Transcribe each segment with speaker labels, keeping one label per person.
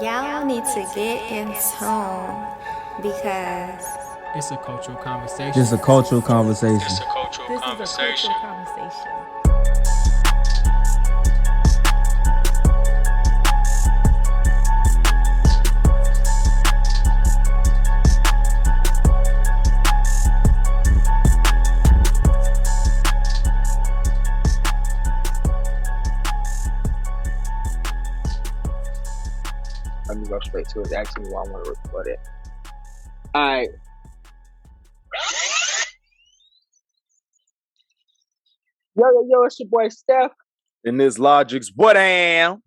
Speaker 1: Y'all need to get in tune because
Speaker 2: It's a cultural conversation.
Speaker 3: This is a cultural conversation.
Speaker 2: It's a cultural conversation.
Speaker 4: Let me go straight to it. Actually, why I want to record it. All right. Yo, it's your boy Steph.
Speaker 5: And this Logic's what am.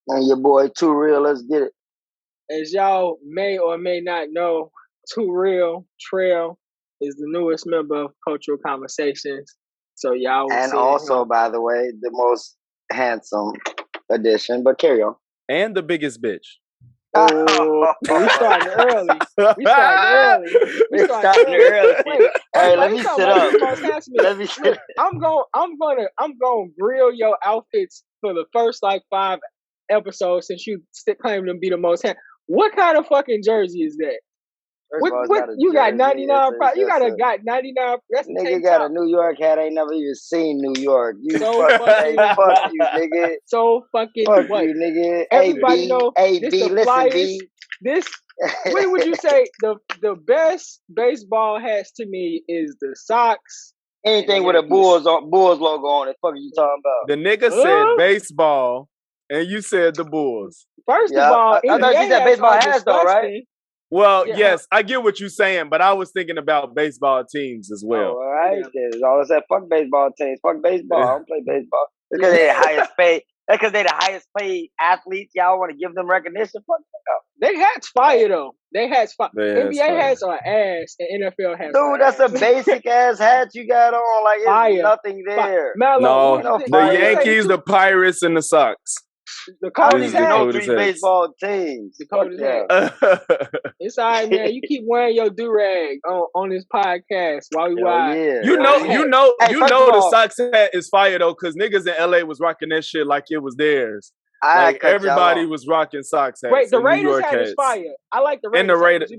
Speaker 6: And your boy Too Real. Let's get it.
Speaker 4: As y'all may or may not know, Too Real Trail is the newest member of Cultural Conversations. So y'all
Speaker 6: And also, by the way, the most handsome addition. But carry on.
Speaker 5: And the biggest bitch.
Speaker 4: Oh, we starting early. We starting early. Wait,
Speaker 6: hey, let me sit up.
Speaker 4: Let me sit. I'm gonna grill your outfits for the first like 5 episodes since you claim to be the most handsome. What kind of fucking jersey is that? What you got 99? You got 99. That's
Speaker 6: nigga got a New York hat. Ain't never even seen New York. You
Speaker 4: so
Speaker 6: fuck you, nigga.
Speaker 4: So fucking
Speaker 6: fuck
Speaker 4: what?
Speaker 6: you, nigga.
Speaker 4: Everybody know
Speaker 6: this
Speaker 4: the
Speaker 6: listen,
Speaker 4: flyers.
Speaker 6: B.
Speaker 4: This. What would you say the best baseball hats to me is the socks.
Speaker 6: Anything with a Bulls logo on it. Fuck are you talking about?
Speaker 5: The nigga said baseball, and you said the Bulls.
Speaker 4: First of all,
Speaker 6: I thought you said baseball hats though, right?
Speaker 5: Well, yes, I get what you're saying, but I was thinking about baseball teams as well.
Speaker 6: All right, then. All I said, fuck baseball teams. Fuck baseball. I don't play baseball. Because they're the highest paid. That's because they're the highest paid athletes. Y'all want to give them recognition? Fuck them.
Speaker 4: They hats fire though. They hats fire. NBA hats are ass, and NFL hats.
Speaker 6: Dude, that's a basic ass hat you got on. Like it's nothing there.
Speaker 5: No, the Yankees, the Pirates, and the Sox.
Speaker 4: The coldest hat.
Speaker 6: No 3 baseball teams.
Speaker 4: The coldest hat. It's alright, man. You keep wearing your do-rag on this podcast while we ride.
Speaker 6: Yeah.
Speaker 5: You know the Sox hat is fire though, because niggas in LA was rocking that shit like it was theirs. Like everybody was rocking Sox hats.
Speaker 4: Wait, the Raiders hat is fire. I like the Raiders. And the Raiders. You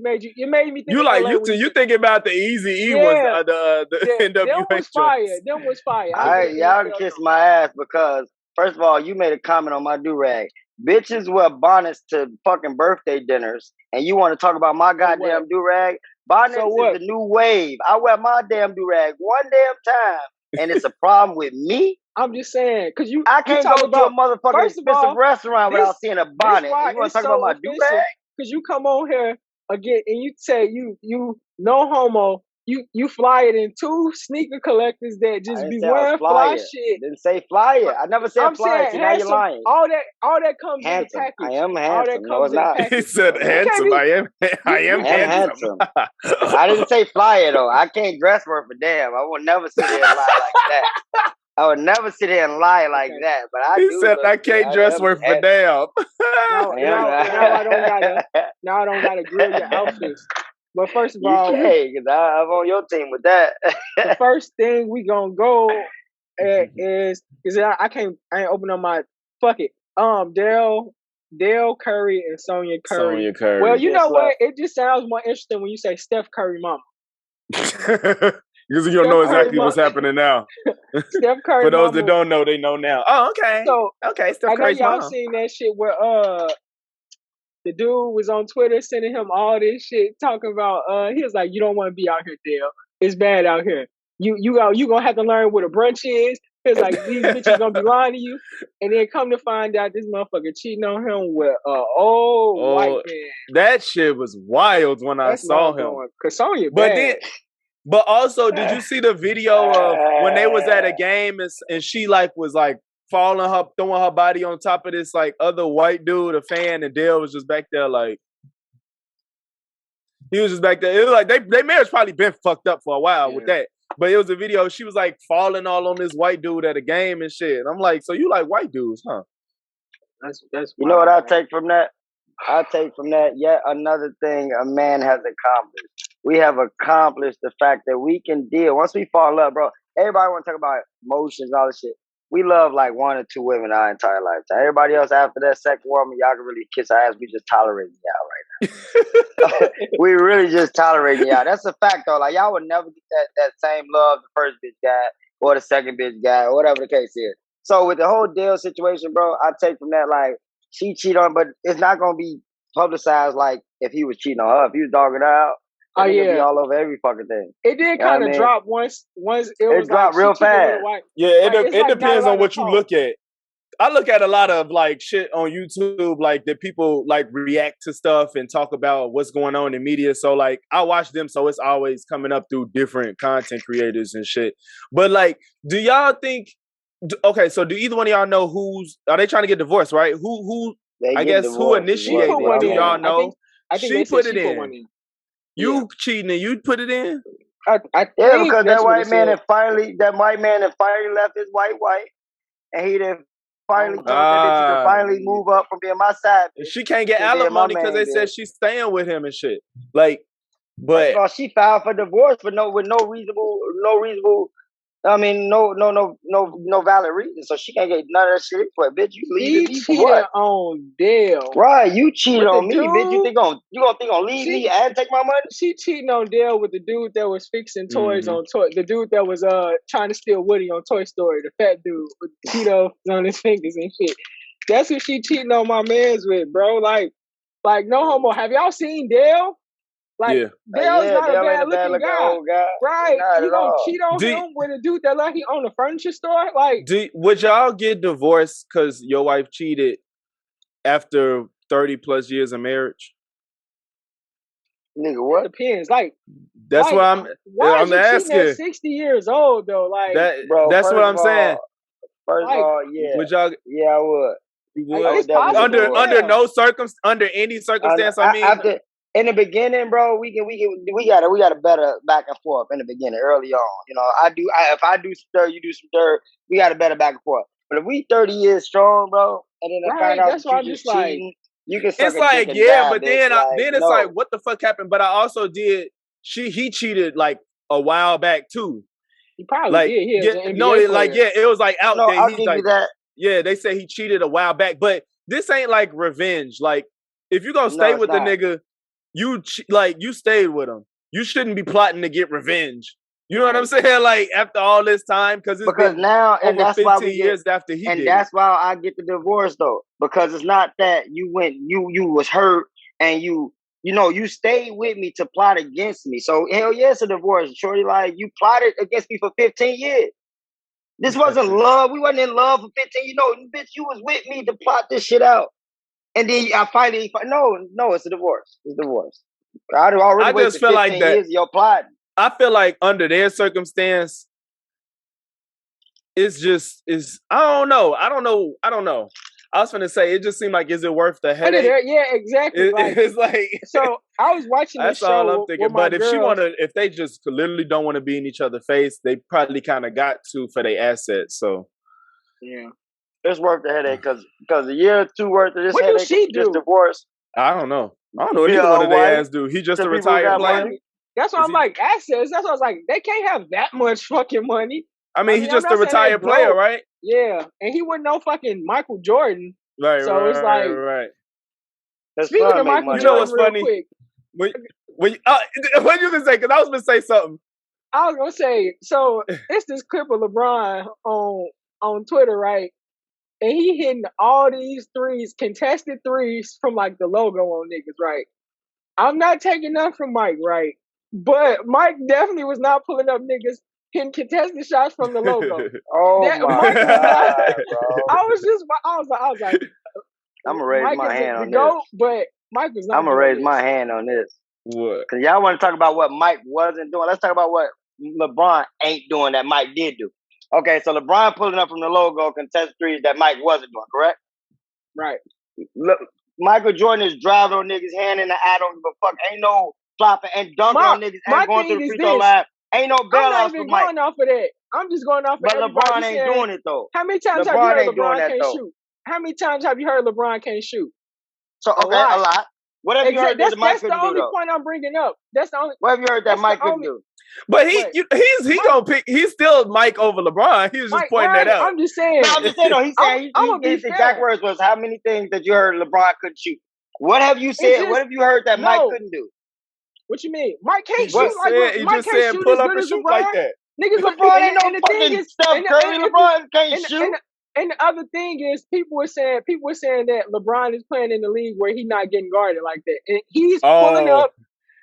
Speaker 4: made me think.
Speaker 5: You like you think about the Easy E ones, the NWA.
Speaker 4: Them was fire. Them was fire.
Speaker 6: All right, y'all can kiss my ass because. First of all, you made a comment on my do-rag. Bitches wear bonnets to fucking birthday dinners, and you want to talk about my goddamn do-rag? Bonnets is the new wave. I wear my damn do-rag one damn time, and it's a problem with me?
Speaker 4: I'm just saying, because
Speaker 6: I can't go to a motherfucking expensive restaurant without seeing a bonnet. You want to talk about my do-rag?
Speaker 4: Because you come on here again, and you say you no homo. You fly it in 2 sneaker collectors that just be wearing fly shit.
Speaker 6: Didn't say fly it. I never said fly it. So now you're lying.
Speaker 4: All that comes in the package.
Speaker 6: I am handsome. No, it's not.
Speaker 5: He said handsome. I am handsome.
Speaker 6: I didn't say fly it though. I can't dress worth a damn. I will never sit here and lie like that. I would never sit here and lie like that. But
Speaker 5: he said I can't dress worth a damn.
Speaker 4: Now I don't gotta grill your outfits. But first of all,
Speaker 6: because I'm on your team with that.
Speaker 4: The first thing we gonna go is I ain't open up my fuck it. Dell Curry and Sonya Curry. Well, you know what? It just sounds more interesting when you say Steph Curry mama.
Speaker 5: Because you don't know exactly what's happening now.
Speaker 4: Steph Curry.
Speaker 5: For those that don't know, they know now. Oh, okay.
Speaker 4: So
Speaker 5: Steph Curry's
Speaker 4: y'all seen that shit where the dude was on Twitter sending him all this shit talking about he was like, you don't want to be out here, Dale. It's bad out here. You gonna have to learn what a brunch is. It's like these bitches gonna be lying to you, and then come to find out this motherfucker cheating on him with old white man.
Speaker 5: That shit was wild when I saw him.
Speaker 4: Cause Sonya bad.
Speaker 5: But also, did you see the video of when they was at a game and she like was like throwing her body on top of this like other white dude, a fan, and Dale was just back there like he was just back there. It was like they marriage probably been fucked up for a while with that. But it was a video. She was like falling all on this white dude at a game and shit. And I'm like, so you like white dudes, huh?
Speaker 4: That's
Speaker 6: you know what I take from that? I take from that yet another thing a man has accomplished. We have accomplished the fact that we can deal. Once we fall up, bro, everybody want to talk about emotions, all this shit. we love like 1 or 2 women our entire lifetime. Everybody else after that second woman, y'all can really kiss our ass. We just tolerating y'all right now. We really just tolerating y'all. That's a fact though. Like y'all would never get that same love the first bitch got or the second bitch got or whatever the case is. So with the whole Dell situation, bro, I take from that like she cheated on, but it's not gonna be publicized like if he was cheating on her. If he was dogging her out, be all over every fucking thing.
Speaker 4: It did kind of drop once it was
Speaker 6: dropped
Speaker 4: like
Speaker 6: real fast.
Speaker 5: Yeah, it depends on what you look at. I look at a lot of like shit on YouTube, like that people like react to stuff and talk about what's going on in media. So like I watch them, so it's always coming up through different content creators and shit. But like, do y'all think? Okay, so do either one of y'all know are they trying to get divorced? Right? Who? I guess who initiated it? Do y'all know?
Speaker 4: I think
Speaker 5: she put it
Speaker 4: in.
Speaker 5: in. You cheating and you put it in?
Speaker 6: Yeah, because that white man had finally left his white, and he didn't finally told that bitch you can finally move up from being my side.
Speaker 5: She can't get alimony because they said she's staying with him and shit. Like, but
Speaker 6: she filed for divorce with no reasonable. I mean, no valid reason. So she can't get none of that shit. But bitch, you leaving me for what?
Speaker 4: On Dell.
Speaker 6: Right, you cheated on me, bitch. You gonna leave me and take my money?
Speaker 4: She cheating on Dell with the dude that was fixing toys on toy. The dude that was trying to steal Woody on Toy Story. The fat dude with Cheetos on his fingers and shit. That's who she cheating on my mans with, bro. Like no homo. Have y'all seen Dell? Like, Dell's not a bad looking guy. Right. You gonna cheat on him with a dude that like he own a furniture store? Like,
Speaker 5: would y'all get divorced because your wife cheated after 30 plus years of marriage?
Speaker 6: Nigga, what?
Speaker 4: It depends. Like,
Speaker 5: that's what I'm asking.
Speaker 4: At 60 years old though, like
Speaker 5: that's what I'm saying.
Speaker 6: First of all, yeah.
Speaker 5: Would y'all?
Speaker 6: Yeah, I would.
Speaker 5: You would? Under any circumstance. I mean.
Speaker 6: In the beginning, bro, we got a better back and forth in the beginning, early on. You know, if I do some dirt, you do some dirt. We got a better back and forth. But if we 30 years strong, bro, and then I find out
Speaker 4: that's why I'm just
Speaker 6: cheating, you can suck
Speaker 5: it's
Speaker 6: a
Speaker 5: like
Speaker 6: dick and die,
Speaker 5: but then it's like what the fuck happened? But I also did. He cheated like a while back too.
Speaker 4: He probably did.
Speaker 5: It was like out there.
Speaker 6: I'll give you that.
Speaker 5: Yeah, they say he cheated a while back, but this ain't like revenge. Like if you gonna stay with the nigga. You stayed with him. You shouldn't be plotting to get revenge. You know what I'm saying? Like after all this time, because been
Speaker 6: now and that's
Speaker 5: 15
Speaker 6: why
Speaker 5: years after he did.
Speaker 6: And that's why I get the divorce though, because it's not that you was hurt and you stayed with me to plot against me. So hell yeah, it's a divorce. Shorty, like you plotted against me for 15 years. This wasn't love. We wasn't in love for 15. Bitch, you was with me to plot this shit out. And then I finally, no, it's a divorce. It's a divorce. I just feel like that. Your plot.
Speaker 5: I feel like under their circumstance, I don't know. I was gonna say, it just seemed like, is it worth the headache?
Speaker 4: Yeah, exactly.
Speaker 5: It's like
Speaker 4: so. I was watching this show. That's all I'm thinking.
Speaker 5: But if they just literally don't want to be in each other's face, they probably kind of got to for their assets. So
Speaker 6: yeah. It's worth the headache because a year or two worth of this headache.
Speaker 4: What does she do?
Speaker 6: Just divorce.
Speaker 5: I don't know what either one of their ass do. He just a retired player.
Speaker 4: That's why I'm like assets. That's why I was like, they can't have that much fucking money.
Speaker 5: I mean, he's just a retired player, right?
Speaker 4: Yeah, and he wasn't no fucking Michael Jordan.
Speaker 5: Right.
Speaker 4: So it's like,
Speaker 5: right.
Speaker 4: Speaking of Michael Jordan, real quick.
Speaker 5: What you gonna say? Because I was gonna say something.
Speaker 4: I was gonna say, so it's this clip of LeBron on Twitter, right? And he hitting all these threes, contested threes from like the logo on niggas, right? I'm not taking none from Mike, right? But Mike definitely was not pulling up niggas hitting contested shots from the logo.
Speaker 6: My God, bro.
Speaker 4: I was like,
Speaker 6: I'm gonna raise my hand on this.
Speaker 4: But Mike was not.
Speaker 6: I'm gonna raise my hand on this.
Speaker 5: What?
Speaker 6: Because y'all want to talk about what Mike wasn't doing. Let's talk about what LeBron ain't doing that Mike did do. Okay, so LeBron pulling up from the logo contested threes that Mike wasn't doing, correct?
Speaker 4: Right.
Speaker 6: Look, Michael Jordan is driving on niggas, hand in the eye, don't give a fuck. Ain't no flopping, ain't dunking on niggas, ain't going to the free throw line. Ain't no bailouts for Mike.
Speaker 4: I'm not even going off of that. I'm just going off of
Speaker 6: But LeBron ain't doing it, though.
Speaker 4: How many times have you heard LeBron can't shoot? How many times have you heard LeBron can't shoot?
Speaker 6: So, okay, a lot. What have you heard that Mike couldn't do, though?
Speaker 4: That's the only point I'm bringing up. That's the only.
Speaker 6: What have you heard that Mike couldn't do?
Speaker 5: But he's gonna pick. He's still Mike over LeBron. He was just pointing that out.
Speaker 4: I'm just saying.
Speaker 6: No, I'm just saying. No, he's saying his exact words was, "How many things that you heard LeBron couldn't shoot? What have you said? What have you heard that Mike couldn't do?
Speaker 4: What you mean? Mike can't shoot like Mike can't shoot
Speaker 5: pull
Speaker 4: as
Speaker 5: up
Speaker 4: good
Speaker 5: and
Speaker 4: as
Speaker 5: shoot
Speaker 4: LeBron.
Speaker 5: like that.
Speaker 6: Niggas, LeBron ain't no fucking Steph Curry. LeBron can't shoot.
Speaker 4: And the other thing is, people were saying that LeBron is playing in the league where he's not getting guarded like that, and he's pulling up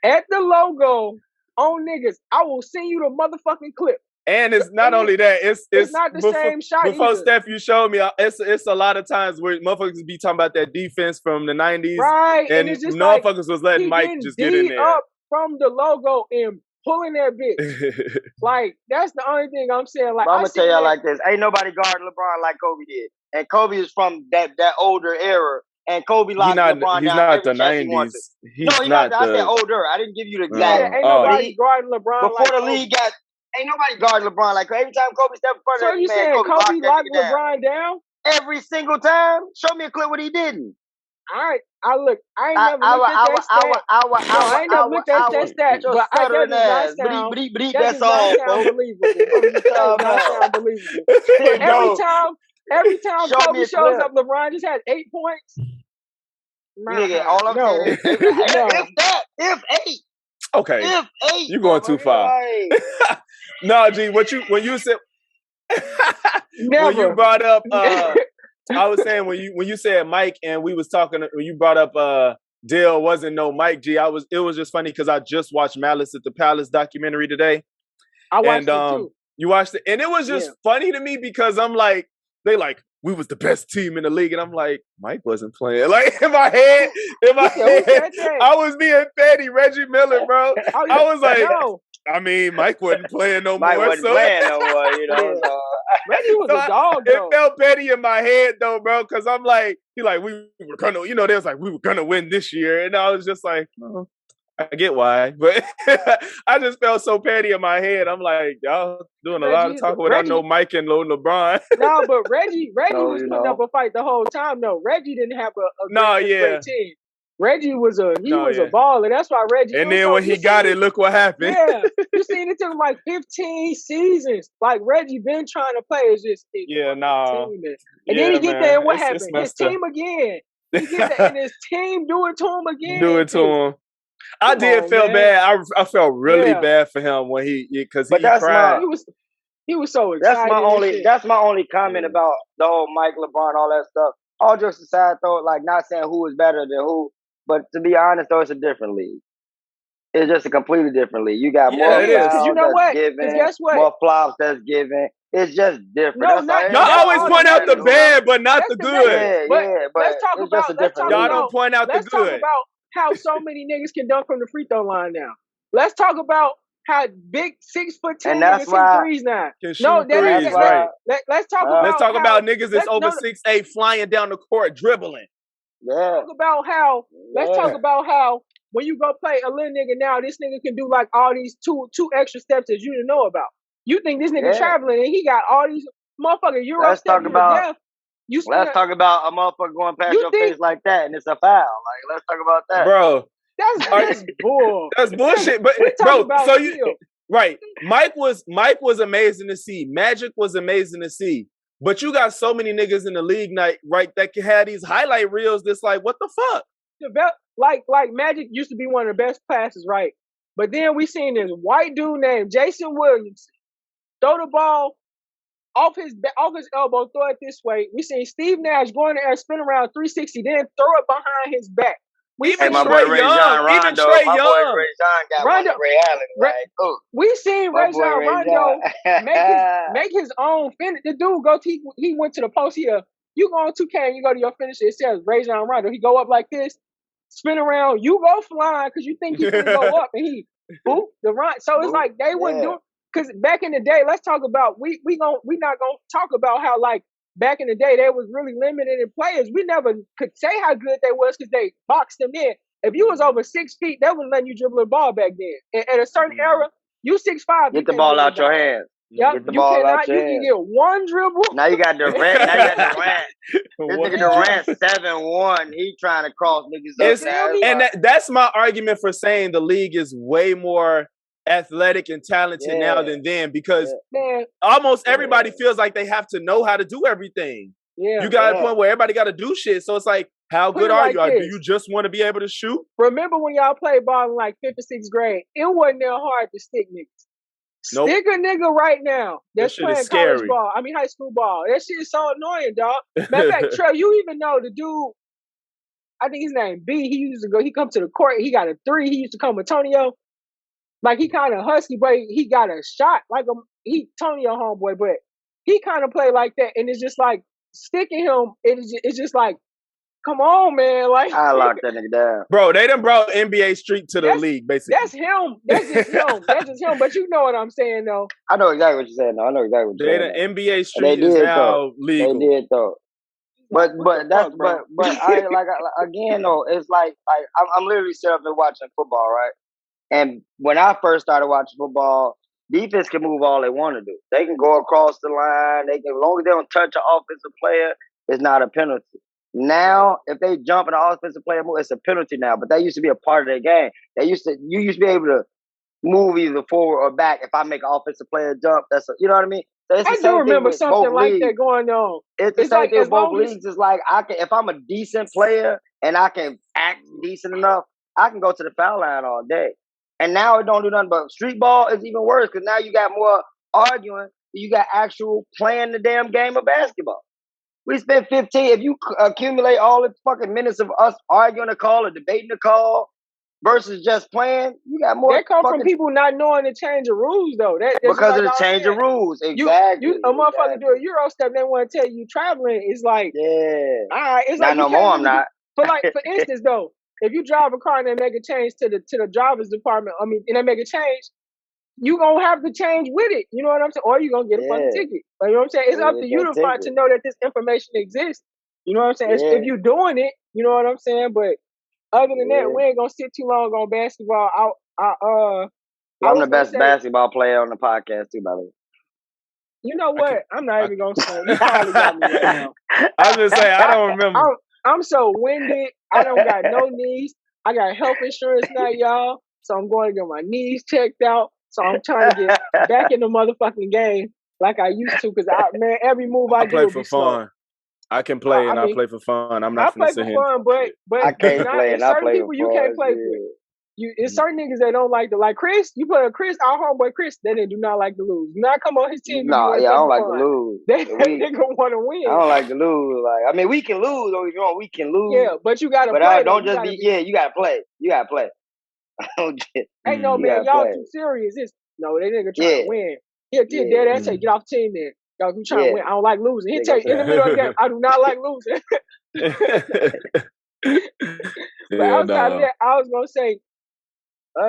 Speaker 4: at the logo on niggas. I will send you the motherfucking clip.
Speaker 5: And it's not only that; it's
Speaker 4: not the same shot.
Speaker 5: Before
Speaker 4: either.
Speaker 5: Steph, you showed me. It's a lot of times where motherfuckers be talking about that defense from the '90s,
Speaker 4: right?
Speaker 5: And
Speaker 4: it's just
Speaker 5: motherfuckers was letting Mike just get in there
Speaker 4: up from the logo and pulling that bitch. Like, that's the only thing I'm saying. Like,
Speaker 6: I'm gonna tell y'all like this: ain't nobody guard LeBron like Kobe did, and Kobe is from that older era. And Kobe locked LeBron
Speaker 5: he's
Speaker 6: down
Speaker 5: not
Speaker 6: every
Speaker 5: the
Speaker 6: chance he
Speaker 5: 90s.
Speaker 6: wanted.
Speaker 5: He's not
Speaker 6: I said older. I didn't give you the exact.
Speaker 4: Ain't nobody guarding LeBron
Speaker 6: before the league got. Ain't nobody guarding LeBron like every time Kobe stepped in front of him. So you saying Kobe locked
Speaker 4: LeBron down
Speaker 6: every single time? Show me a clip what he didn't.
Speaker 4: All right, I ain't never looked at that stat. I ain't never looked at that stat, but that does not sound. That's all, believable. That does not sound believable. Every time Kobe shows up, LeBron just has 8 points.
Speaker 6: Nigga, all I'm saying is if 8.
Speaker 5: Okay,
Speaker 6: if 8,
Speaker 5: you going too far. Right. No, G, when you said when you brought up, I was saying when you said Mike and we was talking when you brought up Dell wasn't no Mike G. It was just funny because I just watched Malice at the Palace documentary today.
Speaker 4: I watched it too.
Speaker 5: You watched it, and it was just funny to me because I'm like, we was the best team in the league, and I'm like, Mike wasn't playing. Like in my head, I was being petty, Reggie Miller, bro. I was like, I mean, Mike wasn't playing no
Speaker 6: Mike
Speaker 5: more.
Speaker 6: Wasn't playing no more, you know.
Speaker 4: Reggie was a dog, though.
Speaker 5: It felt petty in my head, though, bro, because I'm like, we were gonna, they was like, we were gonna win this year, and I was just like, oh, I get why, but I just felt so petty in my head. I'm like, y'all doing a lot of talking without no Mike and no LeBron.
Speaker 4: No, but Reggie was putting up a fight the whole time. No, Reggie didn't have a great team. Reggie was a baller. That's why Reggie.
Speaker 5: And then when he got it, look what happened.
Speaker 4: Yeah, you seen it took like 15 seasons. Like Reggie been trying to play. It's just
Speaker 5: and
Speaker 4: then he get there. And what happened? His team again. He get there and his team do it to him again.
Speaker 5: Do it to him. I did feel bad. I felt really bad for him when because he cried.
Speaker 4: He was so excited.
Speaker 6: That's my only comment about the whole Mike, LeBron, all that stuff. All jokes aside, though, like not saying who is better than who, but to be honest, though, it's a different league. It's just a completely different league. You got more fouls that's given, more flops that's given. It's just different.
Speaker 5: Y'all always point out the bad, but not the good.
Speaker 6: But
Speaker 4: let's talk about.
Speaker 5: Y'all don't point out the good.
Speaker 4: Let's talk about how so many niggas can dunk from the free throw line now. Let's talk about how big 6'10" niggas hit threes now. No, that is right. Let's talk about
Speaker 5: niggas that's over 6'8" flying down the court dribbling.
Speaker 6: Yeah.
Speaker 4: Let's talk about how when you go play a little nigga now, this nigga can do like all these two extra steps that you didn't know about. You think this nigga traveling and he got all these motherfucker Euro
Speaker 6: Let's
Speaker 4: steps
Speaker 6: talk about
Speaker 4: death.
Speaker 6: Let's talk about a motherfucker going past your face like that and it's a foul. Like, let's talk about that.
Speaker 5: Bro.
Speaker 4: That's bull.
Speaker 5: That's bullshit. But bro, so you right. Mike was amazing to see. Magic was amazing to see. But you got so many niggas in the league night, right, that can have these highlight reels that's like, what the fuck?
Speaker 4: Like Magic used to be one of the best passes, right? But then we seen this white dude named Jason Williams throw the ball off his elbow, throw it this way. We seen Steve Nash going there, spin around 360, then throw it behind his back.
Speaker 5: Even Trey Young. Even Trey Young.
Speaker 6: Ray John got Rondo, Ray Allen.
Speaker 4: We seen Ray John Rondo make his own finish. The dude he went to the post here. You go on 2K and you go to your finisher. It says Ray John Rondo. He go up like this, spin around. You go flying because you think he's gonna go up, and he boop the run. So it's like they wouldn't do. Because back in the day, let's talk about we not gonna talk about how like. Back in the day, they was really limited in players. We never could say how good they was because they boxed them in. If you was over 6 feet, they wouldn't let you dribble the ball back then. At a certain era, you 6'5".
Speaker 6: Get the ball out your hands.
Speaker 4: Yep.
Speaker 6: Get the ball out your hands.
Speaker 4: You can get one dribble.
Speaker 6: Now you got Durant. This nigga Durant 7'1". He trying to cross niggas up.
Speaker 5: And that's my argument for saying the league is way more athletic and talented now than then because
Speaker 4: Man,
Speaker 5: almost everybody feels like they have to know how to do everything. You got a point where everybody got to do shit. So it's like, how good are you? Do you just want to be able to shoot?
Speaker 4: Remember when y'all played ball in like 5th or 6th grade? It wasn't that hard to stick niggas.
Speaker 5: Nope.
Speaker 4: Stick a nigga right now that's playing college ball. I mean high school ball. That shit is so annoying, dog. Matter of fact, Trey, you even know the dude, I think his name B, he come to the court, he got a 3, he used to come with Tonio. Like he kind of husky, but he got a shot. Like he Tonio homeboy, but he kind of play like that. And it's just like sticking him, it's just like, come on, man. Like
Speaker 6: I locked that nigga down.
Speaker 5: Bro, they done brought NBA Street to the league, basically.
Speaker 4: That's him. That's just him. That's just him. But you know what I'm saying, though.
Speaker 6: I know exactly what you're saying, though. I know exactly what you're saying.
Speaker 5: NBA Street is now legal.
Speaker 6: They did, though. But I like again though, it's like I'm literally sitting up and watching football, right? And when I first started watching football, defense can move all they want to do. They can go across the line. They can, as long as they don't touch an offensive player, it's not a penalty. Now, if they jump in an offensive player move, it's a penalty now. But that used to be a part of their game. You used to be able to move either forward or back. If I make an offensive player jump, you know what I mean? So
Speaker 4: I do remember something like that going on.
Speaker 6: It's the same thing with both leagues. It's like if I'm a decent player and I can act decent enough, I can go to the foul line all day. And now it don't do nothing but street ball is even worse because now you got more arguing. You got actual playing the damn game of basketball. We spent 15. If you accumulate all the fucking minutes of us arguing a call or debating a call versus just playing, you got more.
Speaker 4: That come from people not knowing the change of rules, though.
Speaker 6: Because of the change of rules. Exactly.
Speaker 4: A motherfucker do a Euro step, they want to tell you traveling is like, all right, it's
Speaker 6: not
Speaker 4: like
Speaker 6: no more. I'm not.
Speaker 4: But like for instance, though, if you drive a car and they make a change to the driver's department, and they make a change, you gonna have to change with it. You know what I'm saying? Or you gonna get a fucking ticket. Like, you know what I'm saying? It's up to you to know that this information exists. You know what I'm saying? If you're doing it, you know what I'm saying? But other than that, we ain't gonna sit too long on basketball.
Speaker 6: I'm the best basketball player on the podcast too, by the way.
Speaker 4: You know what? I'm not even gonna say. You probably got me right now.
Speaker 5: I was gonna say I don't remember.
Speaker 4: I'm so winded. I don't got no knees. I got health insurance now, y'all. So I'm going to get my knees checked out. So I'm trying to get back in the motherfucking game like I used to. Because man, every move I do
Speaker 5: play for fun.
Speaker 4: Slow.
Speaker 5: I can play I play for fun. I'm not.
Speaker 4: I play for fun, but
Speaker 6: I can't play. And
Speaker 4: certain people you can't play with. It's certain niggas that don't like to like Chris. You put our homeboy Chris, they do not like to lose. Do not come on his team.
Speaker 6: No, I don't like to lose.
Speaker 4: They gonna want to win.
Speaker 6: I don't like to lose. Like, I mean, we can lose. Don't get me wrong, we can lose.
Speaker 4: Yeah, but you gotta play.
Speaker 6: But don't just be. Yeah, you gotta play. You gotta play.
Speaker 4: Ain't no man, y'all too serious. No, they nigga trying to win. He'll dad ass say, get off the team then. Y'all who trying to win. I don't like losing. He'll tell you in the middle of the game, I do not like losing. But outside of that, I was gonna say,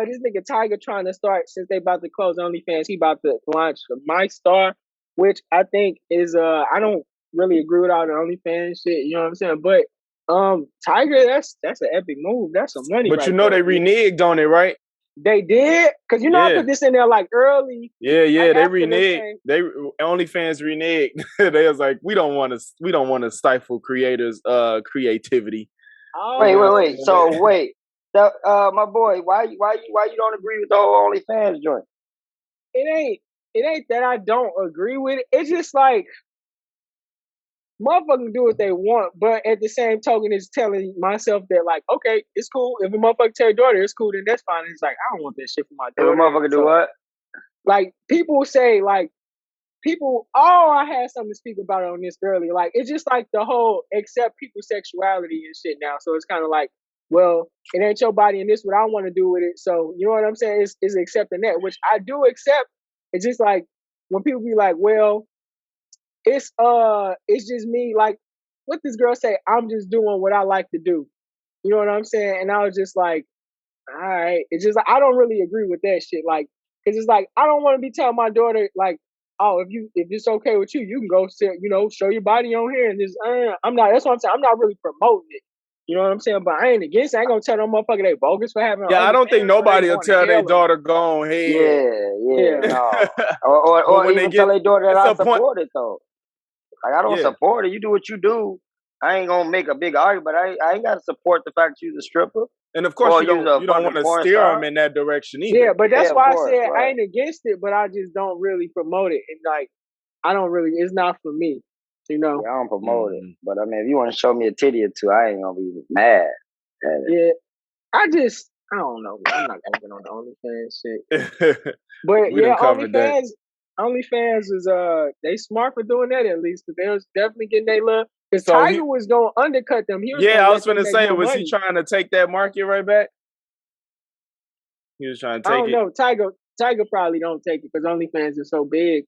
Speaker 4: this nigga Tiger trying to start, since they about to close OnlyFans, he about to launch My Star, which I think is I don't really agree with all the OnlyFans shit, you know what I'm saying? But Tiger, that's an epic move. That's some money.
Speaker 5: But right they reneged on it, right?
Speaker 4: They did? Because I put this in there like early.
Speaker 5: Yeah, like they reneged. They OnlyFans reneged. They was like, we don't want to stifle creators' creativity.
Speaker 6: Oh, wait. So wait. My boy, why you don't agree with the whole OnlyFans joint?
Speaker 4: It ain't that I don't agree with it. It's just like motherfuckers do what they want, but at the same token, it's telling myself that like, okay, it's cool. If a motherfucker tell your daughter it's cool, then that's fine. It's like I don't want that shit for my daughter.
Speaker 6: If a motherfucker do what?
Speaker 4: Like people say, like people. Oh, I had something to speak about on this earlier. Like it's just like the whole accept people's sexuality and shit now. So it's kind of like, well, it ain't your body and this what I want to do with it. So you know what I'm saying? Is accepting that, which I do accept. It's just like when people be like, well, it's just me. Like what this girl say, I'm just doing what I like to do. You know what I'm saying? And I was just like, all right. It's just like I don't really agree with that shit. Like it's just like I don't want to be telling my daughter like, oh, if it's okay with you, you can go sit, show your body on here and just I'm not. That's what I'm saying. I'm not really promoting it. You know what I'm saying? But I ain't against it. I ain't gonna tell no motherfucker they bogus for having.
Speaker 5: Yeah, I don't think nobody will tell their daughter go on ahead.
Speaker 6: Yeah. No. or even tell their daughter that I support it though. Like I don't support it. You do what you do. I ain't gonna make a big argument, but I ain't gotta support the fact that you're a stripper.
Speaker 5: And of course,
Speaker 6: Well,
Speaker 5: you don't want to steer them in that direction either.
Speaker 4: Yeah, but that's why I said
Speaker 6: right.
Speaker 4: I ain't against it, but I just don't really promote it. And like, I don't really. It's not for me. You know.
Speaker 6: Yeah, I don't promote it, but I mean, if you want to show me a titty or two, I ain't gonna be mad at it.
Speaker 4: Yeah, I don't know. I'm not gonna get on the OnlyFans shit. But yeah, OnlyFans is they smart for doing that at least, because they was definitely getting their love. Because Tiger was gonna undercut them.
Speaker 5: I was gonna say, was he trying to take that market right back? He was trying to take it.
Speaker 4: I don't know. Tiger probably don't take it because OnlyFans is so big.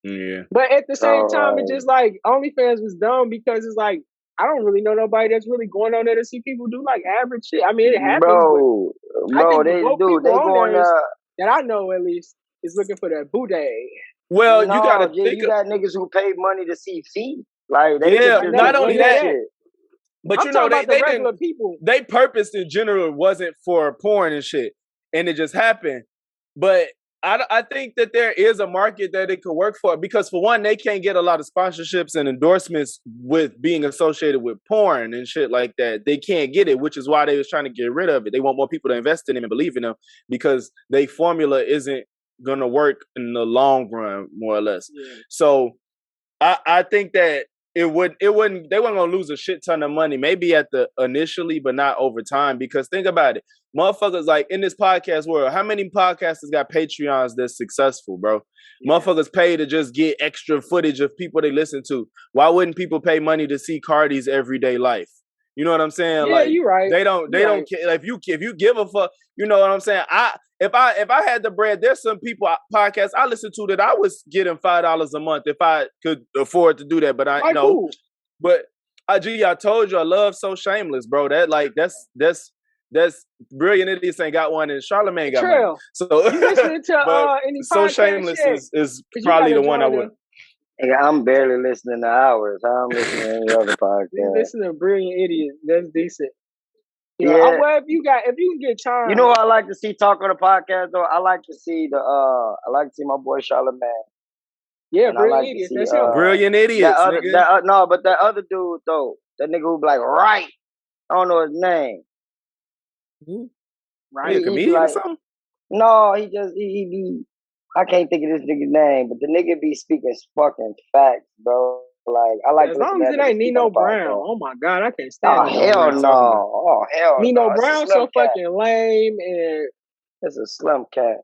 Speaker 5: Yeah.
Speaker 4: But at the same time, it's just like OnlyFans was dumb because it's like I don't really know nobody that's really going on there to see people do like average shit. I mean, it happens,
Speaker 6: bro,
Speaker 4: they go on there that I know at least is looking for that booty.
Speaker 5: Well,
Speaker 6: you got niggas who pay money to see feet. Like
Speaker 5: not only that shit. But
Speaker 4: I'm talking about regular people.
Speaker 5: They purpose in general wasn't for porn and shit, and it just happened. But I think that there is a market that it could work for, because for one, they can't get a lot of sponsorships and endorsements with being associated with porn and shit like that. They can't get it, which is why they was trying to get rid of it. They want more people to invest in them and believe in them, because their formula isn't gonna work in the long run, more or less. Yeah. So I think that they weren't gonna lose a shit ton of money, maybe at the initially, but not over time. Because think about it, motherfuckers, like in this podcast world, how many podcasters got Patreons that's successful, bro? Yeah. Motherfuckers pay to just get extra footage of people they listen to. Why wouldn't people pay money to see Cardi's everyday life? You know what I'm saying?
Speaker 4: Yeah, like, you're right.
Speaker 5: They don't care. Like, if you give a fuck, you know what I'm saying? If I had the bread, there's some people podcasts I listen to that I was getting $5 a month if I could afford to do that. But I know. Cool. But I told you I love So Shameless, bro. That's Brilliant Idiots ain't got one, and Charlamagne got one. So
Speaker 4: you listening to any
Speaker 5: So Shameless is probably the one I would.
Speaker 6: I'm barely listening to ours. I'm listening to any other podcast.
Speaker 4: You listen to Brilliant Idiots. That's decent. You know, well, if you can get time.
Speaker 6: You know what I like to see talk on the podcast though? I like to see my boy Charlamagne.
Speaker 4: Yeah, Brilliant Idiots. That's him.
Speaker 5: Brilliant Idiots.
Speaker 6: But that other dude though, that nigga who be like, right? I don't know his name.
Speaker 5: Right? A comedian or something?
Speaker 6: No, he be. I can't think of this nigga's name, but the nigga be speaking fucking facts, bro. Like I like.
Speaker 4: As long as it ain't Nino Brown. Oh my god, I can't stand.
Speaker 6: Oh hell no! Oh hell no!
Speaker 4: Nino Brown's so fucking lame, and
Speaker 6: it's a slum cat.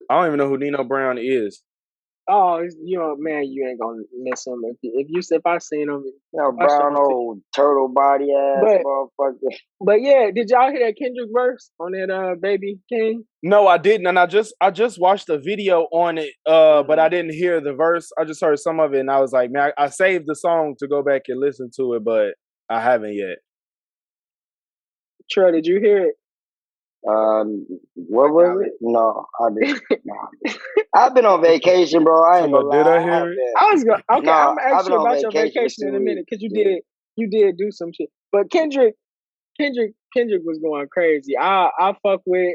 Speaker 5: I don't even know who Nino Brown is.
Speaker 4: Oh, man, you ain't gonna miss him if I seen him.
Speaker 6: Brown old turtle body ass motherfucker.
Speaker 4: But yeah, did y'all hear that Kendrick verse on that Baby King?
Speaker 5: No, I didn't, and I just watched the video on it, but I didn't hear the verse. I just heard some of it, and I was like, man, I saved the song to go back and listen to it, but I haven't yet.
Speaker 4: Troy, did you hear it?
Speaker 6: What was it? No, I didn't. No. I've been on vacation, bro. I ain't gonna lie.
Speaker 5: Did I hear it?
Speaker 4: I was going. Okay, I'm gonna ask you about your vacation in a minute, because you did do some shit. But Kendrick was going crazy. I fuck with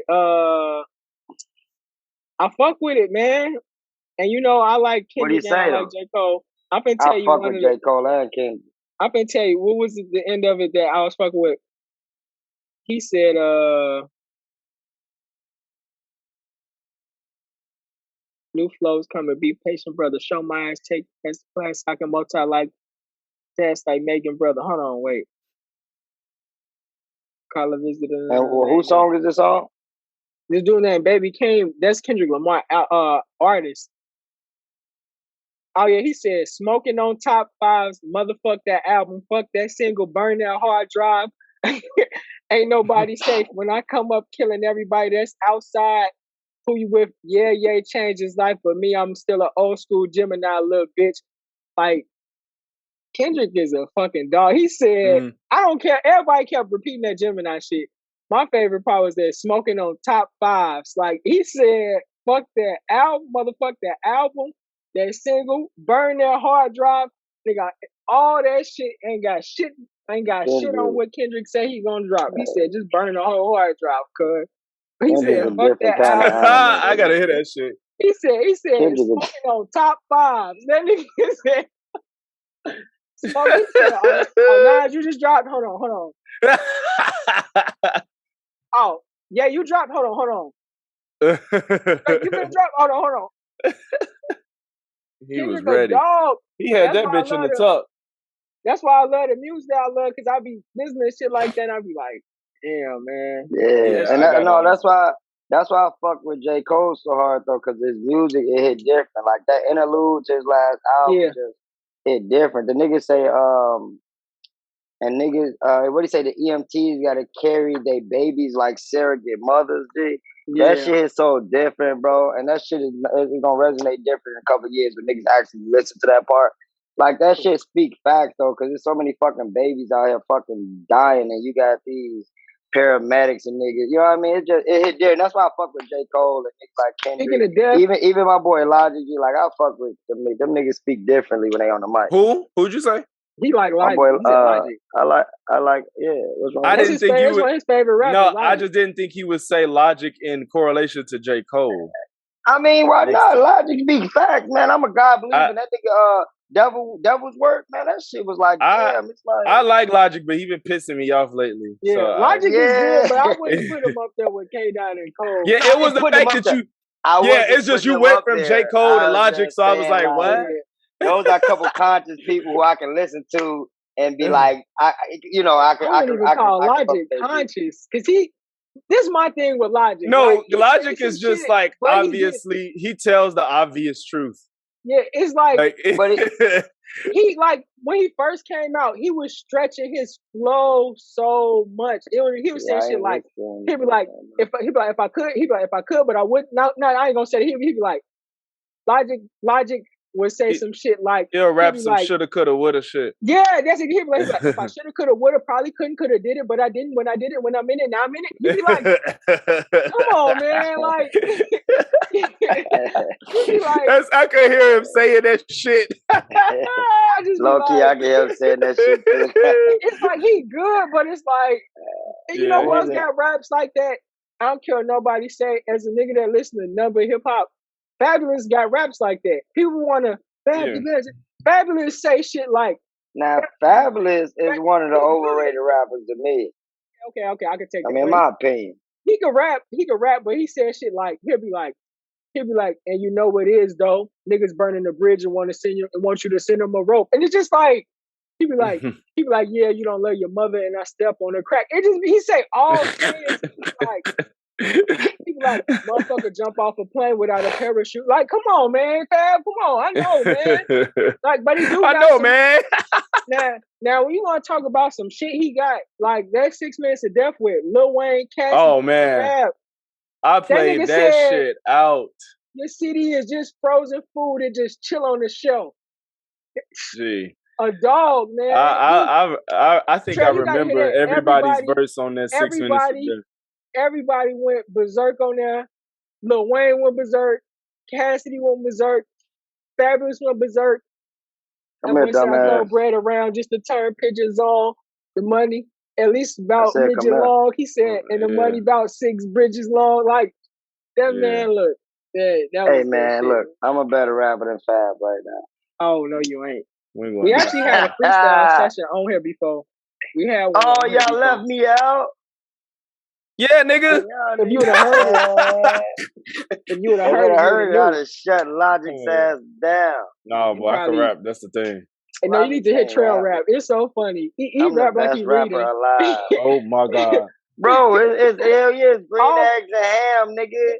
Speaker 4: it, man. And I like Kendrick.
Speaker 6: What do you say?
Speaker 4: I like J. Cole. I'm gonna tell you.
Speaker 6: I fuck with J. Cole and Kendrick.
Speaker 4: I'm gonna tell you what was the end of it that I was fucking with. He said, new flows coming. Be patient, brother. Show my ass. Take test class. I can multi like test like Megan, brother. Hold on, wait. Call a visitor.
Speaker 6: And whose song is this on?
Speaker 4: This dude named Baby King. That's Kendrick Lamar, artist. Oh yeah, he said smoking on top fives. Motherfuck that album. Fuck that single. Burn that hard drive. Ain't nobody safe when I come up killing everybody that's outside. Who you with? Yeah, changed his life, but me, I'm still an old school Gemini little bitch. Like, Kendrick is a fucking dog. He said, I don't care. Everybody kept repeating that Gemini shit. My favorite part was that smoking on top fives. Like, he said, fuck that album, motherfuck that album, that single, burn that hard drive. They got all that shit, ain't got shit on what Kendrick said he gonna drop. He said, just burn the whole hard drive, cuz. He said, fuck that album.
Speaker 5: I gotta hear that shit.
Speaker 4: He said, smoking on top fives. That nigga said, smoking. Oh, nah, you just dropped. Hold on. Oh, yeah, you dropped. Hold on. Hey, you been dropped. Hold on.
Speaker 5: He was
Speaker 4: Kendrick a
Speaker 5: ready.
Speaker 4: dog.
Speaker 5: He had
Speaker 4: That's
Speaker 5: that
Speaker 4: why I
Speaker 5: bitch in
Speaker 4: love
Speaker 5: the
Speaker 4: the.
Speaker 5: tuck.
Speaker 4: That's why I love the music that I love, because I be listening to shit like that. And I be like, damn, man.
Speaker 6: Yeah,
Speaker 5: Yeah,
Speaker 6: and
Speaker 5: I got
Speaker 6: that's why I fuck with J. Cole so hard though, because his music it hit different. Like that interlude to his last album
Speaker 4: Yeah,
Speaker 6: just hit different. The niggas say and niggas what do you say? The EMTs got to carry their babies like surrogate mothers. G. That
Speaker 4: yeah.
Speaker 6: shit is so different, bro, and that shit is gonna resonate different in a couple of years when niggas actually listen to that part. Like that shit speak facts though, because there's so many fucking babies out here fucking dying, and you got these paramedics and niggas. You know what I mean? It hit there, and that's why I fuck with J. Cole and niggas like
Speaker 4: Speaking
Speaker 6: Kendrick.
Speaker 4: of death,
Speaker 6: Even my boy Logic, like I fuck with them. Them niggas speak differently when they on the mic.
Speaker 5: Who'd you say?
Speaker 4: he like
Speaker 6: My
Speaker 4: Logic.
Speaker 6: boy,
Speaker 4: He said Logic.
Speaker 6: I like, yeah. What's wrong?
Speaker 5: I
Speaker 6: with
Speaker 4: That's
Speaker 5: didn't
Speaker 4: his
Speaker 5: think
Speaker 4: favorite.
Speaker 5: you
Speaker 4: That's
Speaker 5: would.
Speaker 4: one of his favorite rappers.
Speaker 5: No,
Speaker 4: Logic.
Speaker 5: I just didn't think he would say Logic in correlation to J. Cole.
Speaker 6: I mean, why not? Logic be facts, man. I'm a God believer.
Speaker 5: I
Speaker 6: That nigga, Devil's Work, man. That shit was like,
Speaker 5: I
Speaker 6: damn. It's like,
Speaker 5: I like Logic, but he been pissing me off lately. So
Speaker 4: Yeah, Logic is
Speaker 6: yeah.
Speaker 4: good, but I wouldn't put him up there with K Dot and Cole.
Speaker 5: yeah,
Speaker 6: I
Speaker 5: it was
Speaker 6: ain't
Speaker 5: the
Speaker 6: putting him
Speaker 5: fact
Speaker 6: up
Speaker 5: that
Speaker 6: there.
Speaker 5: you.
Speaker 6: I
Speaker 5: Yeah,
Speaker 6: wasn't
Speaker 5: it's just
Speaker 6: putting
Speaker 5: you
Speaker 6: him
Speaker 5: went
Speaker 6: up
Speaker 5: from J.
Speaker 6: there.
Speaker 5: Cole to
Speaker 6: I was
Speaker 5: Logic,
Speaker 6: just
Speaker 5: so I was
Speaker 6: saying,
Speaker 5: like,
Speaker 6: like,
Speaker 5: what?
Speaker 4: Yeah.
Speaker 6: those are a couple conscious people who I can listen to and be like, I
Speaker 4: wouldn't even call
Speaker 6: I can fuck
Speaker 4: Logic
Speaker 6: with that shit.
Speaker 4: conscious, because this is my thing with Logic.
Speaker 5: No,
Speaker 4: Like, he
Speaker 5: Logic
Speaker 4: say
Speaker 5: is
Speaker 4: some
Speaker 5: just
Speaker 4: shit,
Speaker 5: like
Speaker 4: but
Speaker 5: obviously he tells the obvious truth.
Speaker 4: yeah, it's like
Speaker 5: Like,
Speaker 6: But it,
Speaker 4: he like when he first came out, he was stretching his flow so much. He was saying
Speaker 6: yeah, I
Speaker 4: shit
Speaker 6: ain't
Speaker 4: like
Speaker 6: listening.
Speaker 4: he'd be like if I could, he'd be like if I could, but I wouldn't. No, I ain't gonna say that. He'd be like Logic would say some shit like
Speaker 5: he'll
Speaker 4: he'd
Speaker 5: rap
Speaker 4: be
Speaker 5: some
Speaker 4: like,
Speaker 5: shoulda, coulda, woulda shit.
Speaker 4: yeah, that's it. He'd be like if I shoulda, coulda, woulda, probably couldn't, coulda, did it, but I didn't. When I did it, when I'm in it, now I'm in it. You'd be like, come on, man, like. You be like,
Speaker 5: I could hear him saying that shit.
Speaker 4: I just be
Speaker 6: Low key, I
Speaker 4: like,
Speaker 6: can hear him saying that shit too.
Speaker 4: it's like he good, but it's like, and you know
Speaker 5: Yeah,
Speaker 4: who else got raps like that? I don't care what nobody say. As a nigga that listen to number hip hop, Fabulous got raps like that. People wanna Fabulous say shit like.
Speaker 6: Now, Fabulous is one of the overrated rappers to me.
Speaker 4: Okay, I can take that.
Speaker 6: I mean, in my opinion.
Speaker 4: He could rap, but he said shit like he'll be like, and you know what it is though? Niggas burning the bridge and want you to send them a rope. And it's just like he be like, yeah, you don't love your mother and I step on her crack. It just he say all things like he be like, motherfucker jump off a plane without a parachute. Like, come on, man, Fab, come on. I know, man. Like, but he do got
Speaker 5: I know, man.
Speaker 4: Now when you want to talk about some shit he got, like that 6 Minutes of Death with Lil Wayne, Cassidy,
Speaker 5: Oh man.
Speaker 4: Fab.
Speaker 5: I played that shit out.
Speaker 4: Your CD is just frozen food and just chill on the shelf.
Speaker 5: Gee.
Speaker 4: A dog, man.
Speaker 5: I think
Speaker 4: Trey,
Speaker 5: I remember everybody's verse on that 6 minutes.
Speaker 4: Everybody went berserk on there. Lil Wayne went berserk. Cassidy went berserk. Fabulous went berserk. And when I go bread around just to turn pictures on, the money at least about midget long. He said, and the money about 6 bridges long. Like that man, look.
Speaker 6: Hey man, look, I'm a better rapper than Fab right now.
Speaker 4: Oh no, you ain't. We actually had a freestyle session on here before. We had one.
Speaker 6: Oh, y'all left me out.
Speaker 5: Yeah, nigga.
Speaker 4: If you would have heard it,
Speaker 6: you would have shut Logic's ass down.
Speaker 5: No, boy, I can rap. That's the thing.
Speaker 4: And no, you need to hit trail rap. It's so funny. He rap like he's reading.
Speaker 6: Alive.
Speaker 5: Oh my god,
Speaker 6: bro, it's hell yeah, it's green eggs and ham, nigga.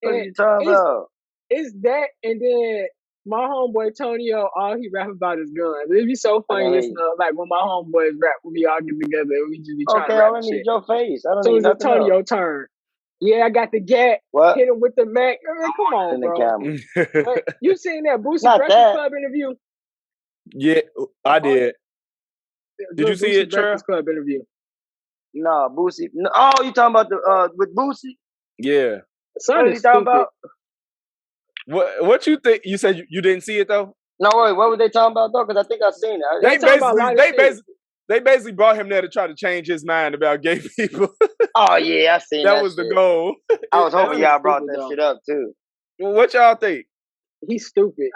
Speaker 6: What are you talking about?
Speaker 4: It's that, and then my homeboy Tonio, all he rap about is guns. It'd be so funny listening to like when my homeboys rap, we all get together and we just be trying to rap
Speaker 6: I don't
Speaker 4: shit.
Speaker 6: need your face. I don't
Speaker 4: so
Speaker 6: need
Speaker 4: it's a Tonio turn. Yeah, I got the gat.
Speaker 6: What?
Speaker 4: Hit him with the Mac. I mean, come on, bro. But you seen that Boosie Breakfast Club interview?
Speaker 5: Yeah, I did. Did you see it,
Speaker 4: Breakfast Club interview?
Speaker 6: No, Boosie. No, oh, you talking about the with Boosie?
Speaker 5: Yeah.
Speaker 4: What are you talking about?
Speaker 5: What you think? You said you didn't see it though?
Speaker 6: No, wait. What were they talking about though? Because I think I seen it.
Speaker 5: They basically brought him there to try to change his mind about gay people.
Speaker 6: Oh yeah, I seen that.
Speaker 5: That was the goal.
Speaker 6: I was hoping y'all brought that shit up too.
Speaker 5: Well, what y'all think?
Speaker 4: He's stupid.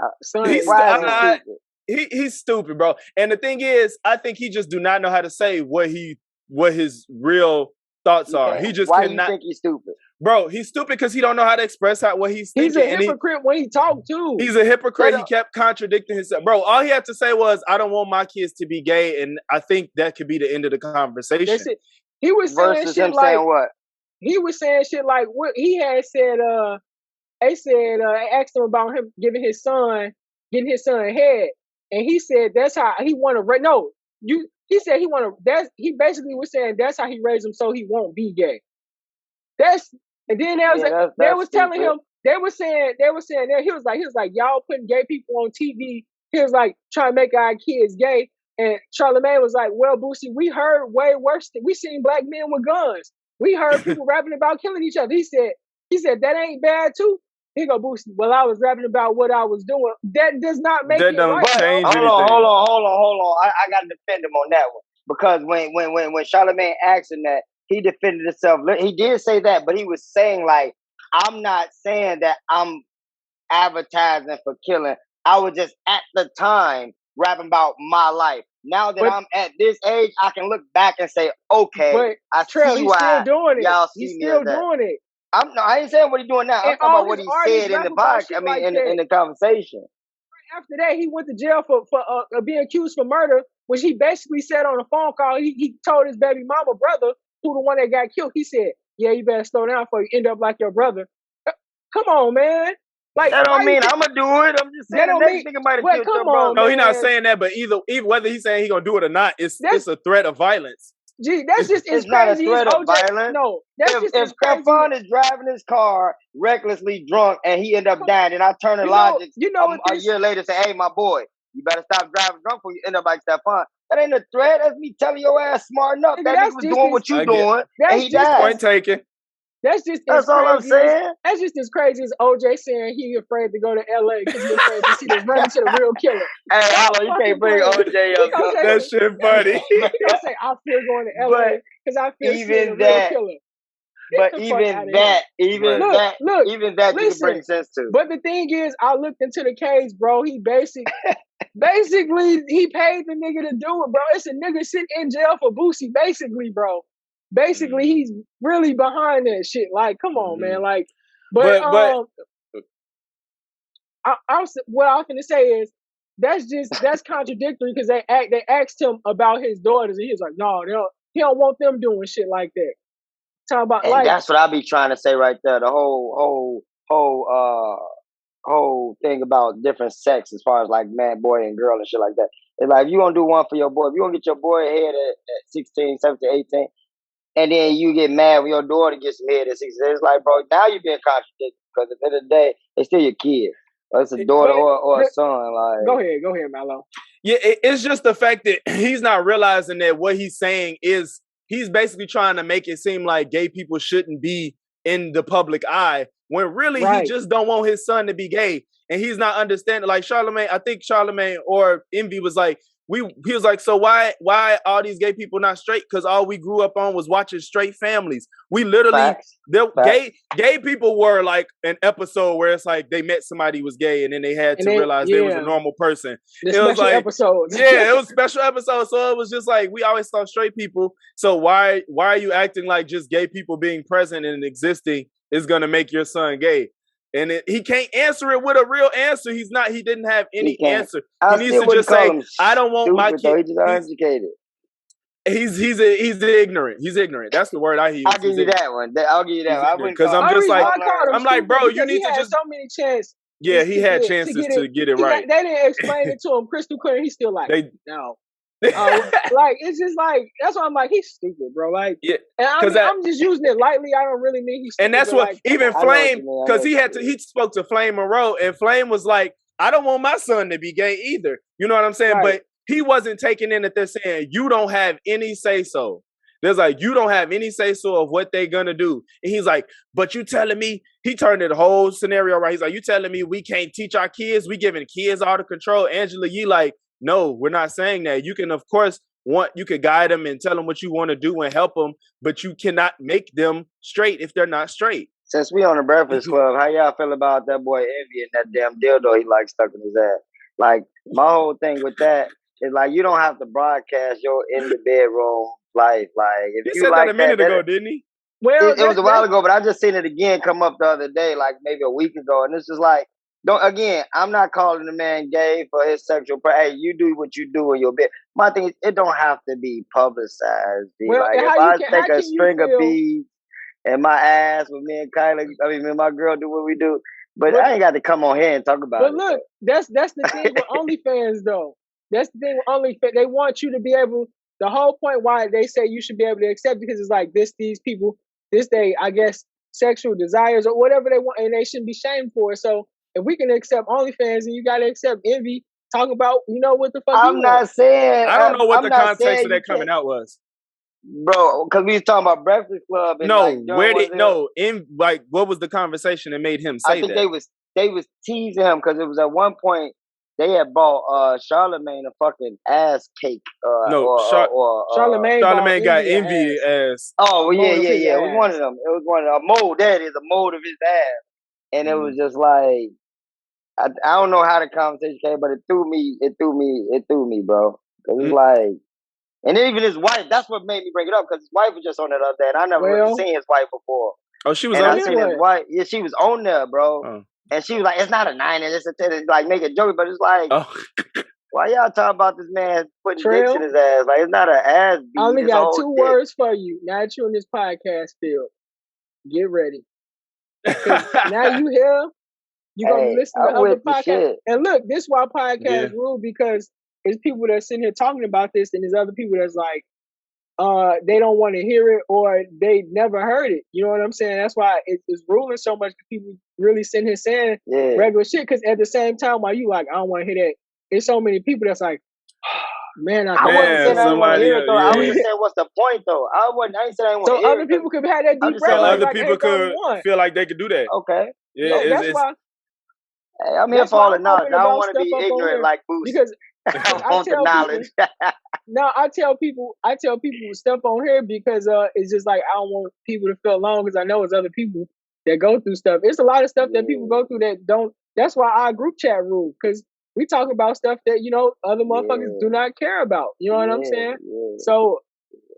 Speaker 5: He's stupid, bro. And the thing is, I think he just do not know how to say what his real thoughts are. He just
Speaker 6: Why
Speaker 5: cannot.
Speaker 6: You think he's stupid?
Speaker 5: Bro, he's stupid because he don't know how to express what he's thinking.
Speaker 4: He's a hypocrite when he talk too.
Speaker 5: He's a hypocrite. He kept contradicting himself. Bro, all he had to say was, I don't want my kids to be gay, and I think that could be the end of the conversation.
Speaker 4: That's it. He was saying shit like
Speaker 6: saying what?
Speaker 4: He was saying shit like what he had said. They said asked him about him getting his son head, and he said that's how he want to. No, he said he want to. That's he basically was saying that's how he raised him so he won't be gay. And then they was telling him, they were saying that he was like y'all putting gay people on TV. He was like trying to make our kids gay. And Charlamagne was like, well, Boosie, we heard way worse. We seen black men with guns. We heard people rapping about killing each other. He said that ain't bad too. He go, Boosie, well, I was rapping about what I was doing. That does not make it
Speaker 5: don't
Speaker 4: right.
Speaker 5: Change
Speaker 6: hold on. I got to defend him on that one. Because when Charlamagne asked him that, he defended himself. He did say that, but he was saying like, I'm not saying that I'm advertising for killing. I was just at the time rapping about my life. Now that I'm at this age, I can look back and say, okay, I see why y'all see me as that. He's still doing it. I ain't saying what he's doing now. I'm talking about what he said in the podcast. I mean, in the conversation.
Speaker 4: After that, he went to jail for being accused for murder, which he basically said on a phone call. He told his baby mama brother, who the one that got killed, he said, yeah, you better slow down before you end up like your brother. Come on, man. Like,
Speaker 6: that don't mean I'm gonna do it. I'm just saying the next nigga might have killed your brother.
Speaker 5: No, he's not saying that, but either whether he's saying he gonna do it or not, it's a threat of violence.
Speaker 4: Gee, that's just as
Speaker 6: it's not
Speaker 4: crazy
Speaker 6: a threat
Speaker 4: as
Speaker 6: of
Speaker 4: OJ.
Speaker 6: Violence.
Speaker 4: No, that's just
Speaker 6: if Stefan is driving his car recklessly drunk and he end up dying, and I turn the logic a year later say, hey, my boy, you better stop driving drunk before you end up like Stefan. That ain't a threat. That's me telling your ass smart enough. That nigga was doing what you doing, and he died.
Speaker 5: Point taken.
Speaker 4: That's
Speaker 6: all I'm saying.
Speaker 4: That's just as crazy as OJ saying he afraid to go to LA because he's afraid to see run into the real killer.
Speaker 6: Hey, hold on, you can't bring OJ up.
Speaker 5: That shit funny.
Speaker 4: He gonna say I fear going to LA because I fear seeing the real killer.
Speaker 6: But even that, you can bring sense to.
Speaker 4: But the thing is, I looked into the case, bro. He basically he paid the nigga to do it, bro. It's a nigga sitting in jail for Boosie, basically, bro. Basically, he's really behind that shit. Like, come on, man. Like, but what I'm gonna say is that's contradictory because they asked him about his daughters and he was like, no, he don't want them doing shit like that. Talking about
Speaker 6: and that's what I be trying to say right there. The whole thing about different sex as far as like man, boy, and girl and shit like that. It's like if you gonna do one for your boy, if you gonna get your boy head at 16, 17, 18. And then you get mad when your daughter gets some head at 16. It's like, bro, now you're being contradicted because at the end of the day, it's still your kid. Or it's a daughter or a son. Like,
Speaker 4: go ahead, Mallow.
Speaker 5: Yeah, it's just the fact that he's not realizing that what he's saying is he's basically trying to make it seem like gay people shouldn't be in the public eye when really he just don't want his son to be gay. And he's not understanding. Like Charlamagne, I think Charlamagne or Envy was like, he was like, so why all these gay people not straight? Because all we grew up on was watching straight families. We literally, gay people were like an episode where it's like they met somebody who was gay and then they had to realize they was a normal person.
Speaker 4: It was like episodes.
Speaker 5: Yeah, it was special episodes. So it was just like we always saw straight people. So why are you acting like just gay people being present and existing is gonna make your son gay? And he can't answer it with a real answer. He didn't have any answer. He needs to just say, I don't want my kid.
Speaker 6: He's uneducated.
Speaker 5: He's ignorant. He's ignorant. That's the word I hear.
Speaker 6: I'll give you that one. I'll give you that one.
Speaker 5: Because I'm just like, I'm like, bro, you need to just.
Speaker 4: So many chances.
Speaker 5: Yeah, he had chances to get it right.
Speaker 4: They didn't explain it to him crystal clear. He's still like, no. Like it's just like that's why I'm like he's stupid, bro. Like, yeah, and I'm just using it lightly. I don't really mean he's stupid.
Speaker 5: And that's what
Speaker 4: like,
Speaker 5: even Flame, because he spoke to Flame Monroe, and Flame was like, I don't want my son to be gay either. You know what I'm saying? Right. But he wasn't taking in that they're saying you don't have any say so. There's like you don't have any say so of what they're gonna do. And he's like, but you telling me he turned the whole scenario right. He's like, you telling me we can't teach our kids? We giving kids all the control. Angela Yee like. No, we're not saying that. You can, of course, you could guide them and tell them what you want to do and help them, but you cannot make them straight if they're not straight.
Speaker 6: Since we on the Breakfast Club, how y'all feel about that boy Envy and that damn dildo he like stuck in his ass? Like, my whole thing with that is like, you don't have to broadcast your in the bedroom life. Like if
Speaker 5: He
Speaker 6: you
Speaker 5: said
Speaker 6: like
Speaker 5: that a minute ago, didn't he?
Speaker 4: Well,
Speaker 6: it was a while ago, but I just seen it again come up the other day, like maybe a week ago, and it's just like, don't again. I'm not calling the man gay for his sexual. Hey, you do what you do in your bed. My thing is, it don't have to be publicized.
Speaker 4: Well,
Speaker 6: like if I take a string of beads and my ass with me and Kyla, I mean, me and my girl do what we do, but I ain't got to come on here and talk about it.
Speaker 4: But look, that's the thing with OnlyFans though. That's the thing with OnlyFans. They want you to be able. The whole point why they say you should be able to accept, because it's like these people, they, I guess, sexual desires or whatever they want, and they shouldn't be shamed for it. So if we can accept OnlyFans, and you got to accept envy, talk about, what the fuck.
Speaker 6: I'm not saying.
Speaker 5: I don't know what
Speaker 6: I'm
Speaker 5: the context of that coming out was,
Speaker 6: bro. Because we was talking about Breakfast Club. And
Speaker 5: what was the conversation that made him say that?
Speaker 6: I think they was teasing him because it was at one point they had bought Charlamagne a fucking ass cake.
Speaker 4: Charlamagne
Speaker 5: got envy ass.
Speaker 6: Oh yeah. It was one of them. It was one of them. A mold. That is a mold of his ass. And it was just like, I don't know how the conversation came, but it threw me, bro. Cause it's like, and even his wife. That's what made me bring it up, because his wife was just on that other day, and I never really seen his wife before.
Speaker 5: Oh, she was
Speaker 6: on
Speaker 5: there.
Speaker 6: I seen his wife. Yeah, she was on there, bro. Oh. And she was like, "It's not a 9, and it's a 10." It's like make a joke, but it's like, why y'all talking about this man putting dicks in his ass? Like it's not an ass beat.
Speaker 4: I only got 2 words for you. Now that you're in this podcast field, get ready. Now you here. You're going to listen to other podcasts. And look, this is why podcasts rule, because there's people that are sitting here talking about this, and there's other people that's like, they don't want to hear it, or they never heard it. You know what I'm saying? That's why it's ruling so much, because people really sitting here saying regular shit. Because at the same time, while you like, I don't want to hear that, there's so many people that's like, man, I wasn't saying I didn't want to hear it though. I was just saying, what's the point though? I ain't saying I didn't want to hear it. So other people could have that deep breath.
Speaker 5: So other people could feel like they could do that.
Speaker 6: Okay.
Speaker 5: Yeah,
Speaker 4: that's why.
Speaker 6: Hey, I'm here for all the knowledge. I don't want to be ignorant like Boost. Because I want the knowledge.
Speaker 4: No, I tell people stuff on here because it's just like I don't want people to feel alone, because I know it's other people that go through stuff. It's a lot of stuff that people go through that don't. That's why our group chat rule, because we talk about stuff that other motherfuckers do not care about. You know what I'm saying? Yeah. So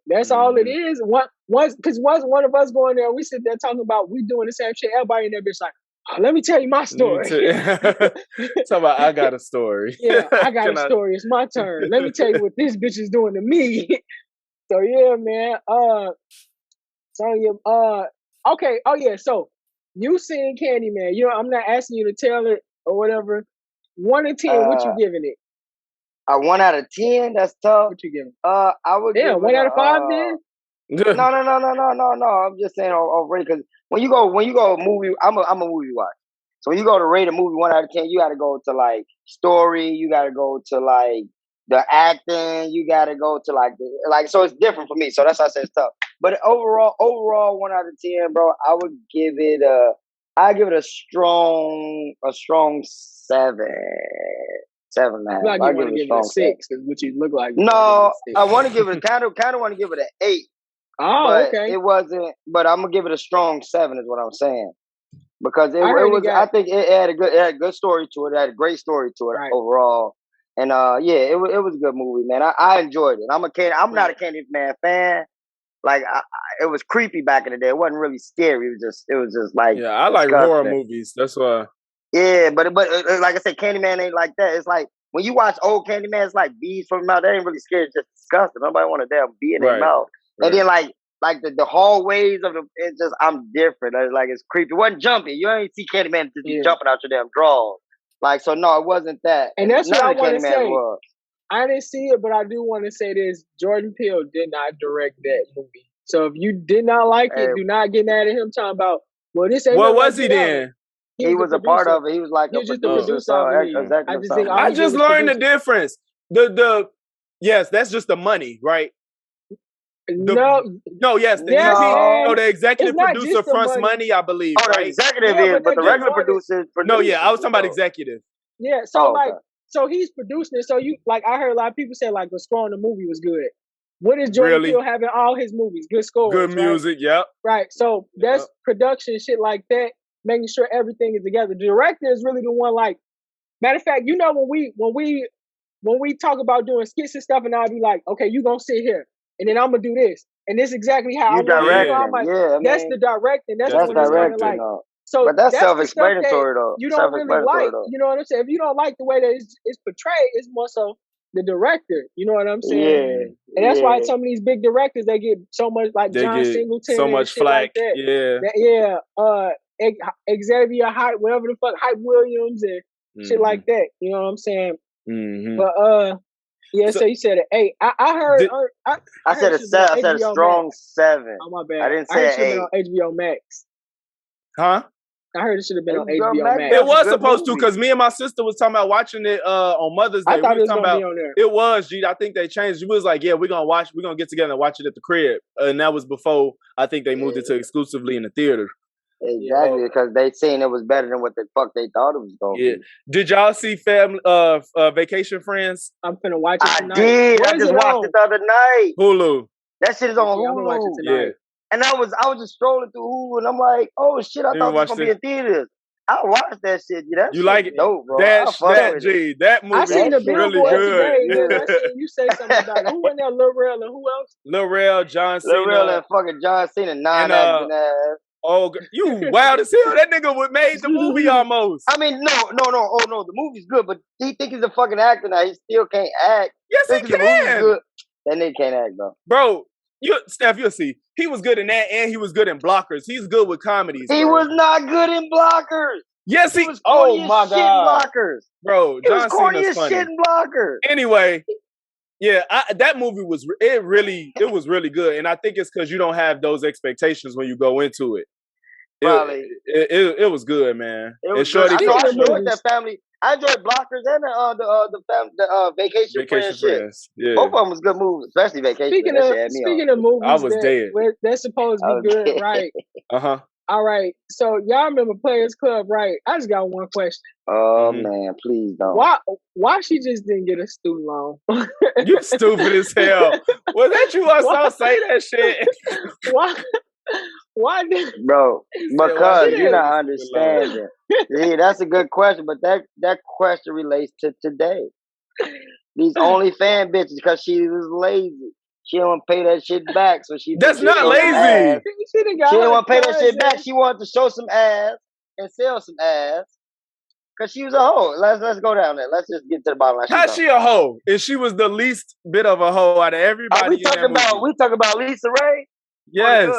Speaker 4: that's all it is. Once one of us going there, we sit there talking about we doing the same shit. Everybody in that bitch like, let me tell you my story.
Speaker 5: Talk about I got a story.
Speaker 4: Yeah, I got a story. It's my turn. Let me tell you what this bitch is doing to me. So yeah, man. Okay. Oh yeah. So you seen Candyman? I'm not asking you to tell it or whatever. 1 to 10, what you giving it?
Speaker 6: 1 out of 10. That's tough.
Speaker 4: What you giving?
Speaker 6: I would.
Speaker 4: Yeah,
Speaker 6: give
Speaker 4: 1 out of 5 then.
Speaker 6: No. I'm just saying already, because when you go a movie, I'm a movie watcher. So when you go to rate a movie 1 out of 10, you got to go to like story. You got to go to like the acting. You got to go to like so it's different for me. So that's why I say it's tough. But overall 1 out of 10, bro. I would give it a strong 7. 7.5.
Speaker 4: I give it a 6, because what you look like.
Speaker 6: No, I want to give it kind of want to give it an 8.
Speaker 4: Oh,
Speaker 6: but
Speaker 4: okay.
Speaker 6: It wasn't, but I'm gonna give it a strong 7, is what I'm saying, because it was. I think it had a good story to it. It had a great story to it overall, and it was a good movie, man. I enjoyed it. I'm not a Candyman fan. Like it was creepy back in the day. It wasn't really scary. It was just like
Speaker 5: I like horror movies. That's why.
Speaker 6: Yeah, but like I said, Candyman ain't like that. It's like when you watch old Candyman, it's like bees from the mouth. They ain't really scary. It's just disgusting. Nobody want a damn bee in their mouth. And then like the hallways of it's just, I'm different. Like it's creepy. It wasn't jumpy. You ain't see Candyman just be jumping out your damn drawers. Like, so no, it wasn't that.
Speaker 4: And that's what I want to say. I didn't see it, but I do want to say this. Jordan Peele did not direct that movie. So if you did not like it, do not get mad at him talking about, well, this ain't.
Speaker 5: What was he then?
Speaker 6: He was a part of it. He was like a producer.
Speaker 5: I just learned the difference. Yes, that's just the money, right? Yes, the executive producer fronts money, I believe.
Speaker 6: Oh, the executive is, but the regular producer.
Speaker 5: No, I was talking about executive.
Speaker 4: Yeah, so so he's producing it. So I heard a lot of people say like the score on the movie was good. What is Jordan Peele having all his movies? Good scores,
Speaker 5: good music, yep.
Speaker 4: Right, so that's production shit like that, making sure everything is together. The director is really the one. Like, matter of fact, when we talk about doing skits and stuff, and I'll be like, okay, you gonna sit here. and then I'm gonna do this, and this is exactly how
Speaker 6: You
Speaker 4: I want it.
Speaker 6: directing,
Speaker 4: I'm like,
Speaker 6: yeah.
Speaker 4: that's the directing. That's
Speaker 6: That's
Speaker 4: when it's kind of
Speaker 6: directing,
Speaker 4: like.
Speaker 6: though.
Speaker 4: So
Speaker 6: but that's
Speaker 4: the stuff that
Speaker 6: self-explanatory though.
Speaker 4: you don't really like.
Speaker 6: Though.
Speaker 4: You know what I'm saying? If you don't like the way that it's portrayed, it's more so the director. You know what I'm saying?
Speaker 6: Yeah.
Speaker 4: And that's why some of these big directors they get so much like
Speaker 5: They
Speaker 4: John
Speaker 5: get
Speaker 4: Singleton
Speaker 5: so
Speaker 4: and
Speaker 5: much
Speaker 4: shit
Speaker 5: flack.
Speaker 4: like that. Xavier Hype, whatever the fuck, Hype Williams and shit like that. You know what I'm saying?
Speaker 5: Mm-hmm.
Speaker 4: But so you said an 8. I heard.
Speaker 6: I said a 7. I said a strong
Speaker 4: Max.
Speaker 6: 7.
Speaker 4: Oh my bad.
Speaker 6: I didn't
Speaker 4: I heard
Speaker 6: say
Speaker 4: it should have been on HBO Max.
Speaker 5: Huh?
Speaker 4: I heard it should have been on
Speaker 6: HBO
Speaker 4: HBO
Speaker 6: Max.
Speaker 4: Max.
Speaker 5: It was
Speaker 6: That's a good
Speaker 5: supposed to,
Speaker 6: movie.
Speaker 5: because me and my sister was talking about watching it on Mother's Day.
Speaker 4: I thought
Speaker 5: we
Speaker 4: it was
Speaker 5: talking
Speaker 4: gonna
Speaker 5: about
Speaker 4: be on there.
Speaker 5: it was, G. I think they changed. We was like, yeah, we're gonna get together and watch it at the crib, and that was before I think they moved it to exclusively in the theater.
Speaker 6: Exactly, because they seen it was better than what the fuck they thought it was gonna be.
Speaker 5: Did y'all see Vacation Friends?
Speaker 4: I'm finna watch it tonight.
Speaker 6: I did.
Speaker 4: Where
Speaker 6: I
Speaker 4: is
Speaker 6: just
Speaker 4: it
Speaker 6: watched
Speaker 4: on?
Speaker 6: it the other night.
Speaker 5: Hulu.
Speaker 6: That shit is on
Speaker 4: I'm gonna watch
Speaker 6: Hulu.
Speaker 4: it tonight.
Speaker 5: Yeah.
Speaker 6: And I was just scrolling through Hulu, and I'm like, oh shit, I thought this was gonna be in theaters. I watched that shit. Yeah, that
Speaker 5: you
Speaker 6: shit
Speaker 5: like it?
Speaker 6: dope, bro.
Speaker 5: That movie
Speaker 4: I seen the
Speaker 5: is really
Speaker 4: billboard
Speaker 5: good.
Speaker 4: today. Man. I seen you say something about it. Who in there? Lil Rel and who else?
Speaker 5: Lil Rel, John Cena.
Speaker 6: Lil Rel and fucking John Cena, non-acting ass.
Speaker 5: Oh, you wild as hell. That nigga made the movie almost.
Speaker 6: I mean, no. Oh, no, the movie's good, but he think he's a fucking actor now. He still can't act.
Speaker 5: Yes, he
Speaker 6: The movie's
Speaker 5: can.
Speaker 6: good. That nigga can't act, though.
Speaker 5: Bro, Steph, you'll see. He was good in that, and he was good in Blockers. He's good with comedies.
Speaker 6: He was not good in Blockers.
Speaker 5: Yes, he
Speaker 6: was
Speaker 5: oh
Speaker 6: corny
Speaker 5: my
Speaker 6: as shit in
Speaker 5: god,
Speaker 6: Blockers.
Speaker 5: bro.
Speaker 6: He was
Speaker 5: John
Speaker 6: corny
Speaker 5: Cena's
Speaker 6: as
Speaker 5: funny.
Speaker 6: shit in Blockers.
Speaker 5: Anyway, yeah, that movie was really good, and I think it's because you don't have those expectations when you go into it.
Speaker 6: Probably.
Speaker 5: It was good, man.
Speaker 6: It was good. I enjoyed that family. I enjoyed Blockers and the Vacation Friends shit.
Speaker 5: Yeah.
Speaker 6: Both of them was good movies, especially Vacation.
Speaker 4: Speaking of movies,
Speaker 5: I was dead.
Speaker 4: They're supposed to be good, right? All right. So y'all remember Players Club, right? I just got one question.
Speaker 6: Oh man, please don't.
Speaker 4: Why she just didn't get a student loan?
Speaker 5: You stupid as hell. Was that you? I saw say that shit. Why did
Speaker 6: bro? Because you're not understanding. Yeah, that's a good question, but that question relates to today. These OnlyFans bitches, because she was lazy. She don't pay that shit back, so
Speaker 5: That's not lazy.
Speaker 6: She didn't want to pay that shit back. She wanted to show some ass and sell some ass. Cause she was a hoe. Let's go down there. Let's just get to the bottom line.
Speaker 5: How's she a hoe? And she was the least bit of a hoe out of everybody.
Speaker 6: We talking about Lisa Ray?
Speaker 5: Yes.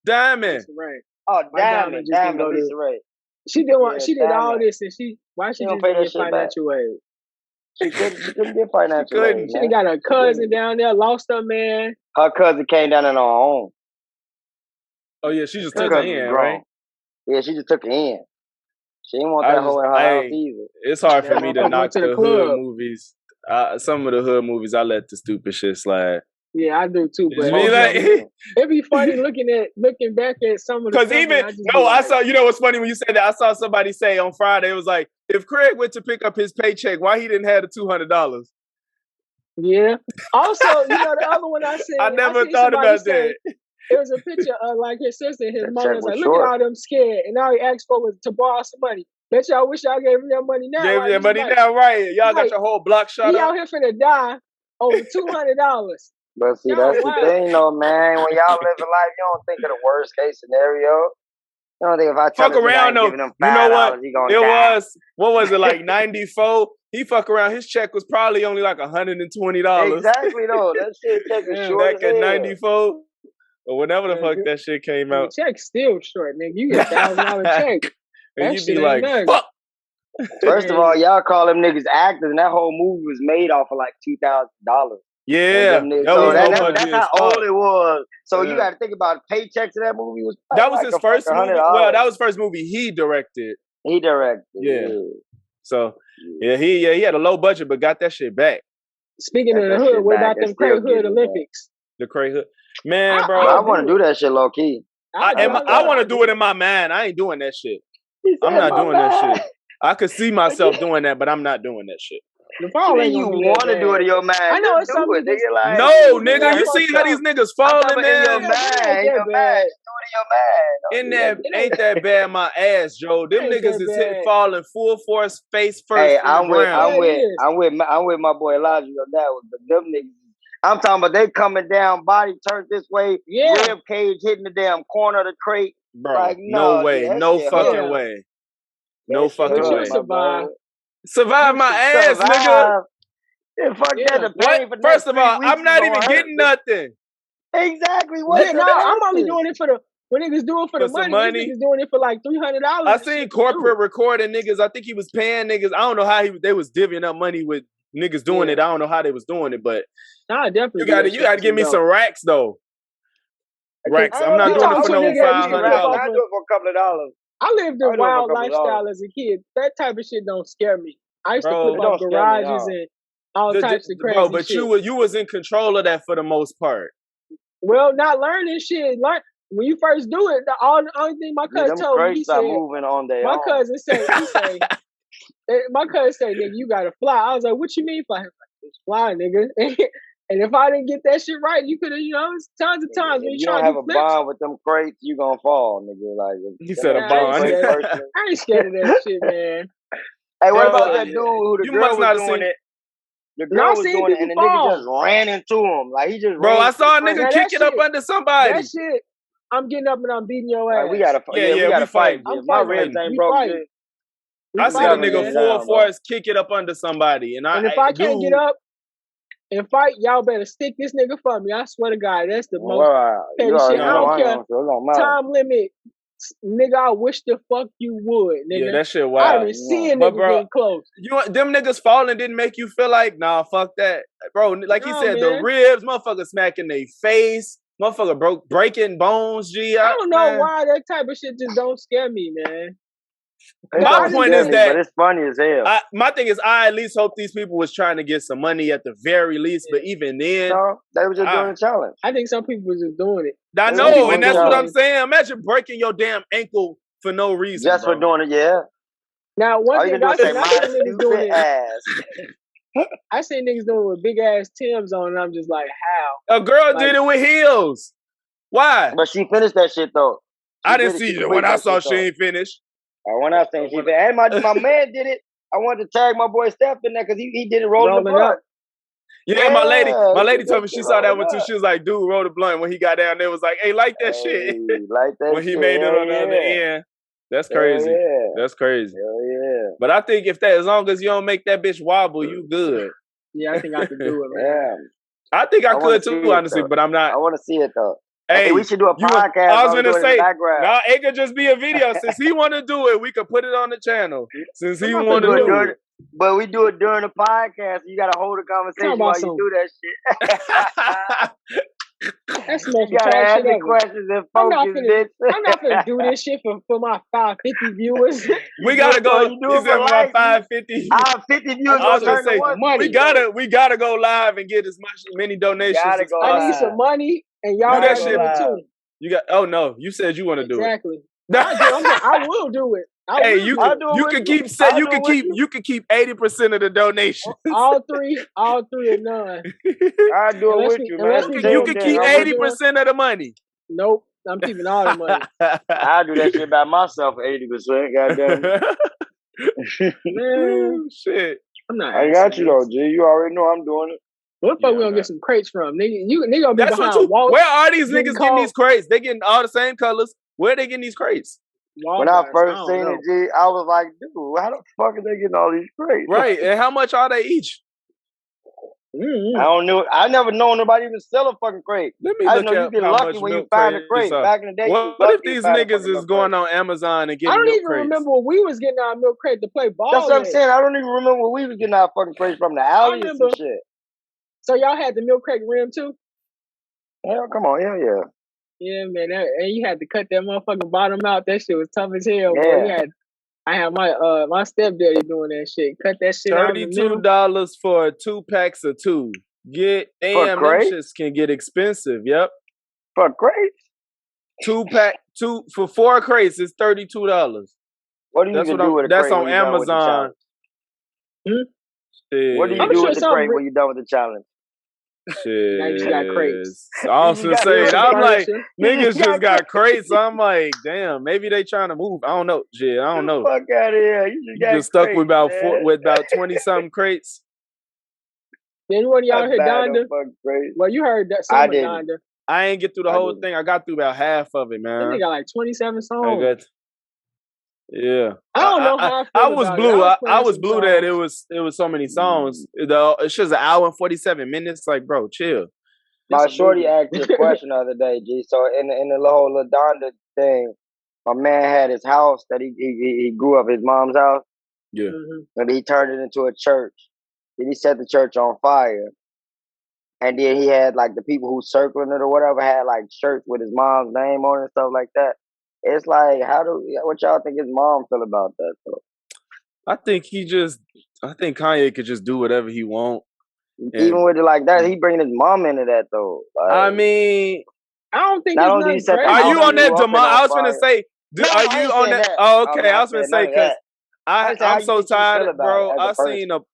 Speaker 5: Diamond.
Speaker 4: Right.
Speaker 6: Oh, Diamond, Lisa Ray.
Speaker 4: She did all this, and why she just didn't get financial aid?
Speaker 6: She couldn't get financial aid.
Speaker 4: She got her cousin down there, lost her man.
Speaker 6: Her cousin came down on her own.
Speaker 5: Oh yeah, she just took her in, right?
Speaker 6: Yeah, she just took her in. She didn't want that hoe in her house either.
Speaker 5: It's hard for me to knock the hood movies. Some of the hood movies, I let the stupid shit slide.
Speaker 4: Yeah, I do too. But it'd be funny looking back at some of the.
Speaker 5: Because I saw. You know what's funny when you said that? I saw somebody say on Friday, it was like, if Craig went to pick up his paycheck, why he didn't have the $200?
Speaker 4: Yeah. Also, the other one I said.
Speaker 5: I never thought about that.
Speaker 4: It was a picture of like his sister and his mother was like, look at all them scared. And all he asked for was to borrow some money. Bet y'all wish y'all gave him that money now.
Speaker 5: Gave him money now, right? Y'all got your whole block shot up.
Speaker 4: He out here finna die over $200.
Speaker 6: But see, that's the thing though, man. When y'all live a life, you don't think of the worst case scenario. You don't think if I tell
Speaker 5: fuck around though.
Speaker 6: $5,
Speaker 5: you know what? What was it, like 94? He fuck around. His check was probably only like $120.
Speaker 6: Exactly though. That shit check was short.
Speaker 5: Back at 94. Or whenever the fuck that shit came out.
Speaker 4: The check's still short, nigga. You get $1,000 check.
Speaker 5: And you be like, fuck.
Speaker 6: First of all, y'all call them niggas actors, and that whole movie was made off of like $2,000.
Speaker 5: Yeah,
Speaker 6: that's how old it was. So you got to think about paychecks in that movie.
Speaker 5: That was his first movie. Well, that was the first movie he directed.
Speaker 6: Yeah.
Speaker 5: So he had a low budget, but got that shit back.
Speaker 4: Speaking of the hood, what about them Cray Hood Olympics?
Speaker 5: The Cray Hood, man, bro.
Speaker 6: I want to do that shit low key.
Speaker 5: I want to do it in my mind. I ain't doing that shit. I'm not doing that shit. I could see myself doing that, but I'm not doing that shit.
Speaker 6: You want to do it in your mind?
Speaker 4: I know it's something.
Speaker 6: Nigga,
Speaker 5: no, nigga, you see how these niggas falling
Speaker 6: in your mind? In that
Speaker 5: ain't that bad? My ass, Joe. Them niggas is falling full force, face first.
Speaker 6: Hey, I'm with my boy Elijah on that one, but them niggas. I'm talking about they coming down, body turned this way,
Speaker 4: Yeah.
Speaker 6: rib cage hitting the damn corner of the crate.
Speaker 5: Bro,
Speaker 6: Like,
Speaker 5: no
Speaker 6: no,
Speaker 5: way,
Speaker 6: dude, that
Speaker 5: no
Speaker 6: shit
Speaker 5: fucking
Speaker 6: hurt.
Speaker 5: way.
Speaker 6: That
Speaker 5: No
Speaker 6: shit
Speaker 5: fucking
Speaker 4: But
Speaker 6: hurt,
Speaker 5: way.
Speaker 4: you
Speaker 6: my
Speaker 4: survive.
Speaker 6: brother.
Speaker 5: Survive my ass, nigga.
Speaker 6: Survive. Yeah, fuck
Speaker 4: Yeah.
Speaker 6: that. The
Speaker 5: What?
Speaker 6: pain for the
Speaker 5: First
Speaker 6: next
Speaker 5: of
Speaker 6: 3
Speaker 5: all,
Speaker 6: weeks
Speaker 5: I'm
Speaker 6: is
Speaker 5: not
Speaker 6: gonna
Speaker 5: even
Speaker 6: hurt,
Speaker 5: getting
Speaker 6: bitch.
Speaker 5: nothing
Speaker 6: Exactly.
Speaker 4: Yeah,
Speaker 6: What's
Speaker 4: no, I'm only
Speaker 6: the
Speaker 4: doing it for the when niggas do it for
Speaker 5: for
Speaker 4: the
Speaker 5: some
Speaker 4: money.
Speaker 5: money.
Speaker 4: These niggas doing it for like $300.
Speaker 5: I seen corporate recording niggas. I think he was paying niggas. I don't know how they was divvying up money with niggas doing it. I don't know how they was doing it, but
Speaker 4: Nah, definitely.
Speaker 5: you gotta give me some racks though. Racks. I'm not doing it for no $500.
Speaker 6: I do it for a couple of dollars.
Speaker 4: I lived a wild lifestyle as a kid. That type of shit don't scare me. I used to flip out garages and all types of crazy
Speaker 5: but
Speaker 4: shit.
Speaker 5: you was in control of that for the most part.
Speaker 4: Well, not learning shit. When you first do it, the only thing my cousin told me, he said,
Speaker 6: moving on their
Speaker 4: my
Speaker 6: own.
Speaker 4: cousin said, my cousin said, nigga, you gotta fly. I was like, what you mean fly? He was like, just fly, nigga. And if I didn't get that shit right, you could have, it's tons of times when
Speaker 6: you don't have a bond with them crates, you gonna fall, nigga. Like
Speaker 5: he said a bond.
Speaker 4: I ain't scared of that shit, man.
Speaker 6: Hey, what about that dude who the girl was doing it? The girl was doing it, and the nigga just ran into him. Like he just
Speaker 5: I saw a nigga kicking up under somebody.
Speaker 4: That shit, I'm getting up and I'm beating your ass.
Speaker 6: Like, we gotta fight. My ribs ain't broke.
Speaker 5: I seen a nigga full force kick it up under somebody, and
Speaker 4: if I can't get up and fight, y'all better stick this nigga for me. I swear to God, that's the most petty shit. I don't care. Time limit. Nigga, I wish the fuck you would, nigga.
Speaker 5: Yeah, that shit wild.
Speaker 4: I been seeing niggas getting close.
Speaker 5: Them niggas falling didn't make you feel like, nah, fuck that. Bro, like he said, the ribs, motherfucker smacking their face, motherfucker breaking bones, G.
Speaker 4: I don't know why that type of shit just don't scare me, man.
Speaker 5: My point is that,
Speaker 6: but it's funny as hell.
Speaker 5: My thing is, I at least hope these people was trying to get some money at the very least, but even then,
Speaker 6: no, they were just doing a challenge.
Speaker 4: I think some people was just doing it.
Speaker 5: I know, and that's what I'm saying. Imagine breaking your damn ankle for no reason,
Speaker 6: just for doing it. Yeah.
Speaker 4: Now one thing I seen niggas doing
Speaker 6: ass.
Speaker 4: I seen niggas doing it with big ass Timbs on, and I'm just like, how?
Speaker 5: A girl did it with heels. Why?
Speaker 6: But she finished that shit though.
Speaker 5: I didn't see it. When I saw she ain't finished.
Speaker 6: When I seen she finished, and my man did it. I wanted to tag my boy Steph in there because he did it rolling the blunt.
Speaker 5: Yeah, my lady told me she saw that one too. She was like, dude, roll the blunt. When he got down there, was like, hey, like that shit.
Speaker 6: Like that
Speaker 5: when he made it on the other end. That's crazy.
Speaker 6: Yeah.
Speaker 5: That's crazy.
Speaker 6: Hell yeah.
Speaker 5: But I think as long as you don't make that bitch wobble, you good.
Speaker 4: Yeah, I think I can do it, man.
Speaker 6: Yeah.
Speaker 5: I think I could too, honestly, but I'm not.
Speaker 6: I want to see it though.
Speaker 5: Hey,
Speaker 6: we should do a podcast.
Speaker 5: I was gonna say,
Speaker 6: nah,
Speaker 5: it could just be a video. Since he want to do it, we could put it on the channel. Since he want to do it.
Speaker 6: But we do it during the podcast. You gotta hold a conversation while you do that shit.
Speaker 4: That's the most
Speaker 6: you gotta ask the questions and focus, bitch.
Speaker 4: I'm not gonna do this shit for my 550 viewers.
Speaker 5: We gotta go. You do it for my 550.
Speaker 6: Our 50 viewers.
Speaker 5: I was gonna say, we gotta go live and get as many donations.
Speaker 4: I need some money, and y'all
Speaker 5: do that shit
Speaker 4: too.
Speaker 5: You got? Oh no, you said you want to do it.
Speaker 4: Exactly. I will do it.
Speaker 5: You can keep 80% of the donations.
Speaker 4: All three or none.
Speaker 6: I'll do it with you, man.
Speaker 5: You can keep 80% of the money.
Speaker 4: Nope, I'm keeping all the money.
Speaker 6: I'll do that shit by myself for 80%. Goddamn.
Speaker 4: Man,
Speaker 5: shit.
Speaker 4: I'm not.
Speaker 6: I got you though, G. You already know I'm doing it.
Speaker 4: What the fuck we gonna get some crates from? Nigga, gonna be behind walls.
Speaker 5: Where are these niggas getting these crates? They getting all the same colors. Where they getting these crates?
Speaker 6: When I first seen it, G, I was like, dude, how the fuck are they getting all these crates?
Speaker 5: Right, and how much are they each?
Speaker 6: I don't know. I never known nobody even sell a fucking crate.
Speaker 5: Let me look
Speaker 6: you get lucky when you find a crate. Back in the day,
Speaker 5: what if these niggas is going on Amazon and getting
Speaker 4: I don't
Speaker 5: milk
Speaker 4: even
Speaker 5: crates?
Speaker 4: remember what we was getting our milk crate to play ball.
Speaker 6: That's what I'm saying. I don't even remember where we was getting our fucking crates from. The alley and some shit.
Speaker 4: So y'all had the milk crate rim too?
Speaker 6: Hell, come on, yeah.
Speaker 4: Yeah, man, and you had to cut that motherfucking bottom out. That shit was tough as hell, boy. I had my stepdaddy doing that shit. Cut that shit out.
Speaker 5: $32 for 2 packs of 2. Them shits can get expensive. Yep.
Speaker 6: For crates?
Speaker 5: 2 for 4 crates is $32.
Speaker 6: What do you do with a crate?
Speaker 5: That's on Amazon.
Speaker 6: What do you do with the crate when you're done with the challenge?
Speaker 5: Shit.
Speaker 4: Now you just got crates.
Speaker 5: I was gonna say, I'm like, niggas just got crates. I'm like, damn, maybe they trying to move. I don't know. Shit, I don't know.
Speaker 6: Fuck out of here. You just got
Speaker 5: stuck
Speaker 6: crates,
Speaker 5: with about 20 something crates.
Speaker 4: Did anyone of y'all hear Donda?
Speaker 6: Crazy.
Speaker 4: Well, you heard that some of Donda.
Speaker 5: I ain't get through the whole thing. I got through about half of it, man.
Speaker 4: They got like 27 songs.
Speaker 5: Yeah.
Speaker 4: I don't know how
Speaker 5: I was blue. I was blue that it was so many songs. It's just an hour and 47 minutes. Like, bro, chill.
Speaker 6: My shorty asked me a question the other day, G. So in the whole Donda thing, my man had his house that he grew up, his mom's house.
Speaker 5: Yeah.
Speaker 6: And he turned it into a church. Then he set the church on fire. And then he had like the people who circling it or whatever had like shirts with his mom's name on it and stuff like that. It's like, what y'all think his mom feel about that though?
Speaker 5: I think Kanye could just do whatever he want.
Speaker 6: Even with it like that, he bringing his mom into that though. Like,
Speaker 5: I mean,
Speaker 4: I don't think it's nothing crazy.
Speaker 5: Are you on that I was gonna say, are you on that? Oh, okay. I was gonna say because I'm so tired, bro. I seen none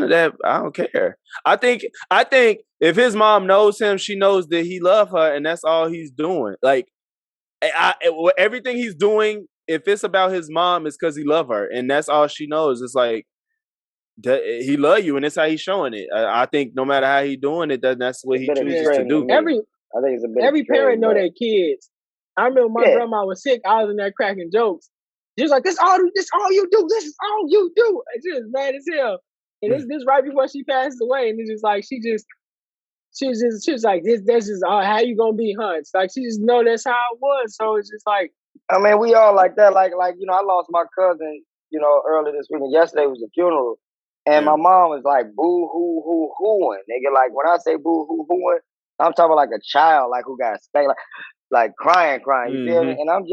Speaker 5: of that. I don't care. I think if his mom knows him, she knows that he loves her, and that's all he's doing. Like, everything he's doing, if it's about his mom, it's because he loves her, and that's all she knows. It's like he love you, and that's how he's showing it. I think no matter how he's doing it, that's what he chooses to do.
Speaker 6: I think it's a bit
Speaker 4: every parent know their kids. I remember my grandma was sick. I was in there cracking jokes. She was like, this all you do. This is all you do. And she was mad as hell. And this right before she passed away. And it's just like, she was like, this is how you gonna be, huh? It's like, she just know that's how it was. So it's just like,
Speaker 6: I mean, we all like that. Like, I lost my cousin, early this week. And yesterday was the funeral. And my mom was like, boo hoo hoo hooing. Nigga, like when I say boo hoo hooing, I'm talking like a child, like who got spanked, like crying. You feel me? And I'm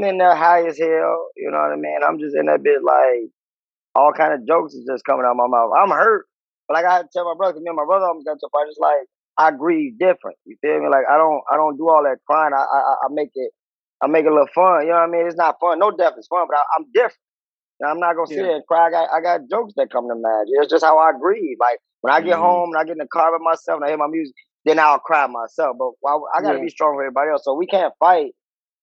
Speaker 6: in there high as hell. You know what I mean? I'm just in that bit like all kind of jokes is just coming out my mouth. I'm hurt, but like I had to tell my brother, because me and my brother almost got to a fight. Just like I grieve different. You feel me? Like I don't do all that crying. I make it a little fun. You know what I mean? It's not fun. No death is fun, but I'm different. And I'm not gonna sit there and cry. I got jokes that come to mind. It's just how I grieve. Like when I get home and I get in the car with myself and I hear my music, then I'll cry myself. But I gotta be strong for everybody else. So we can't fight.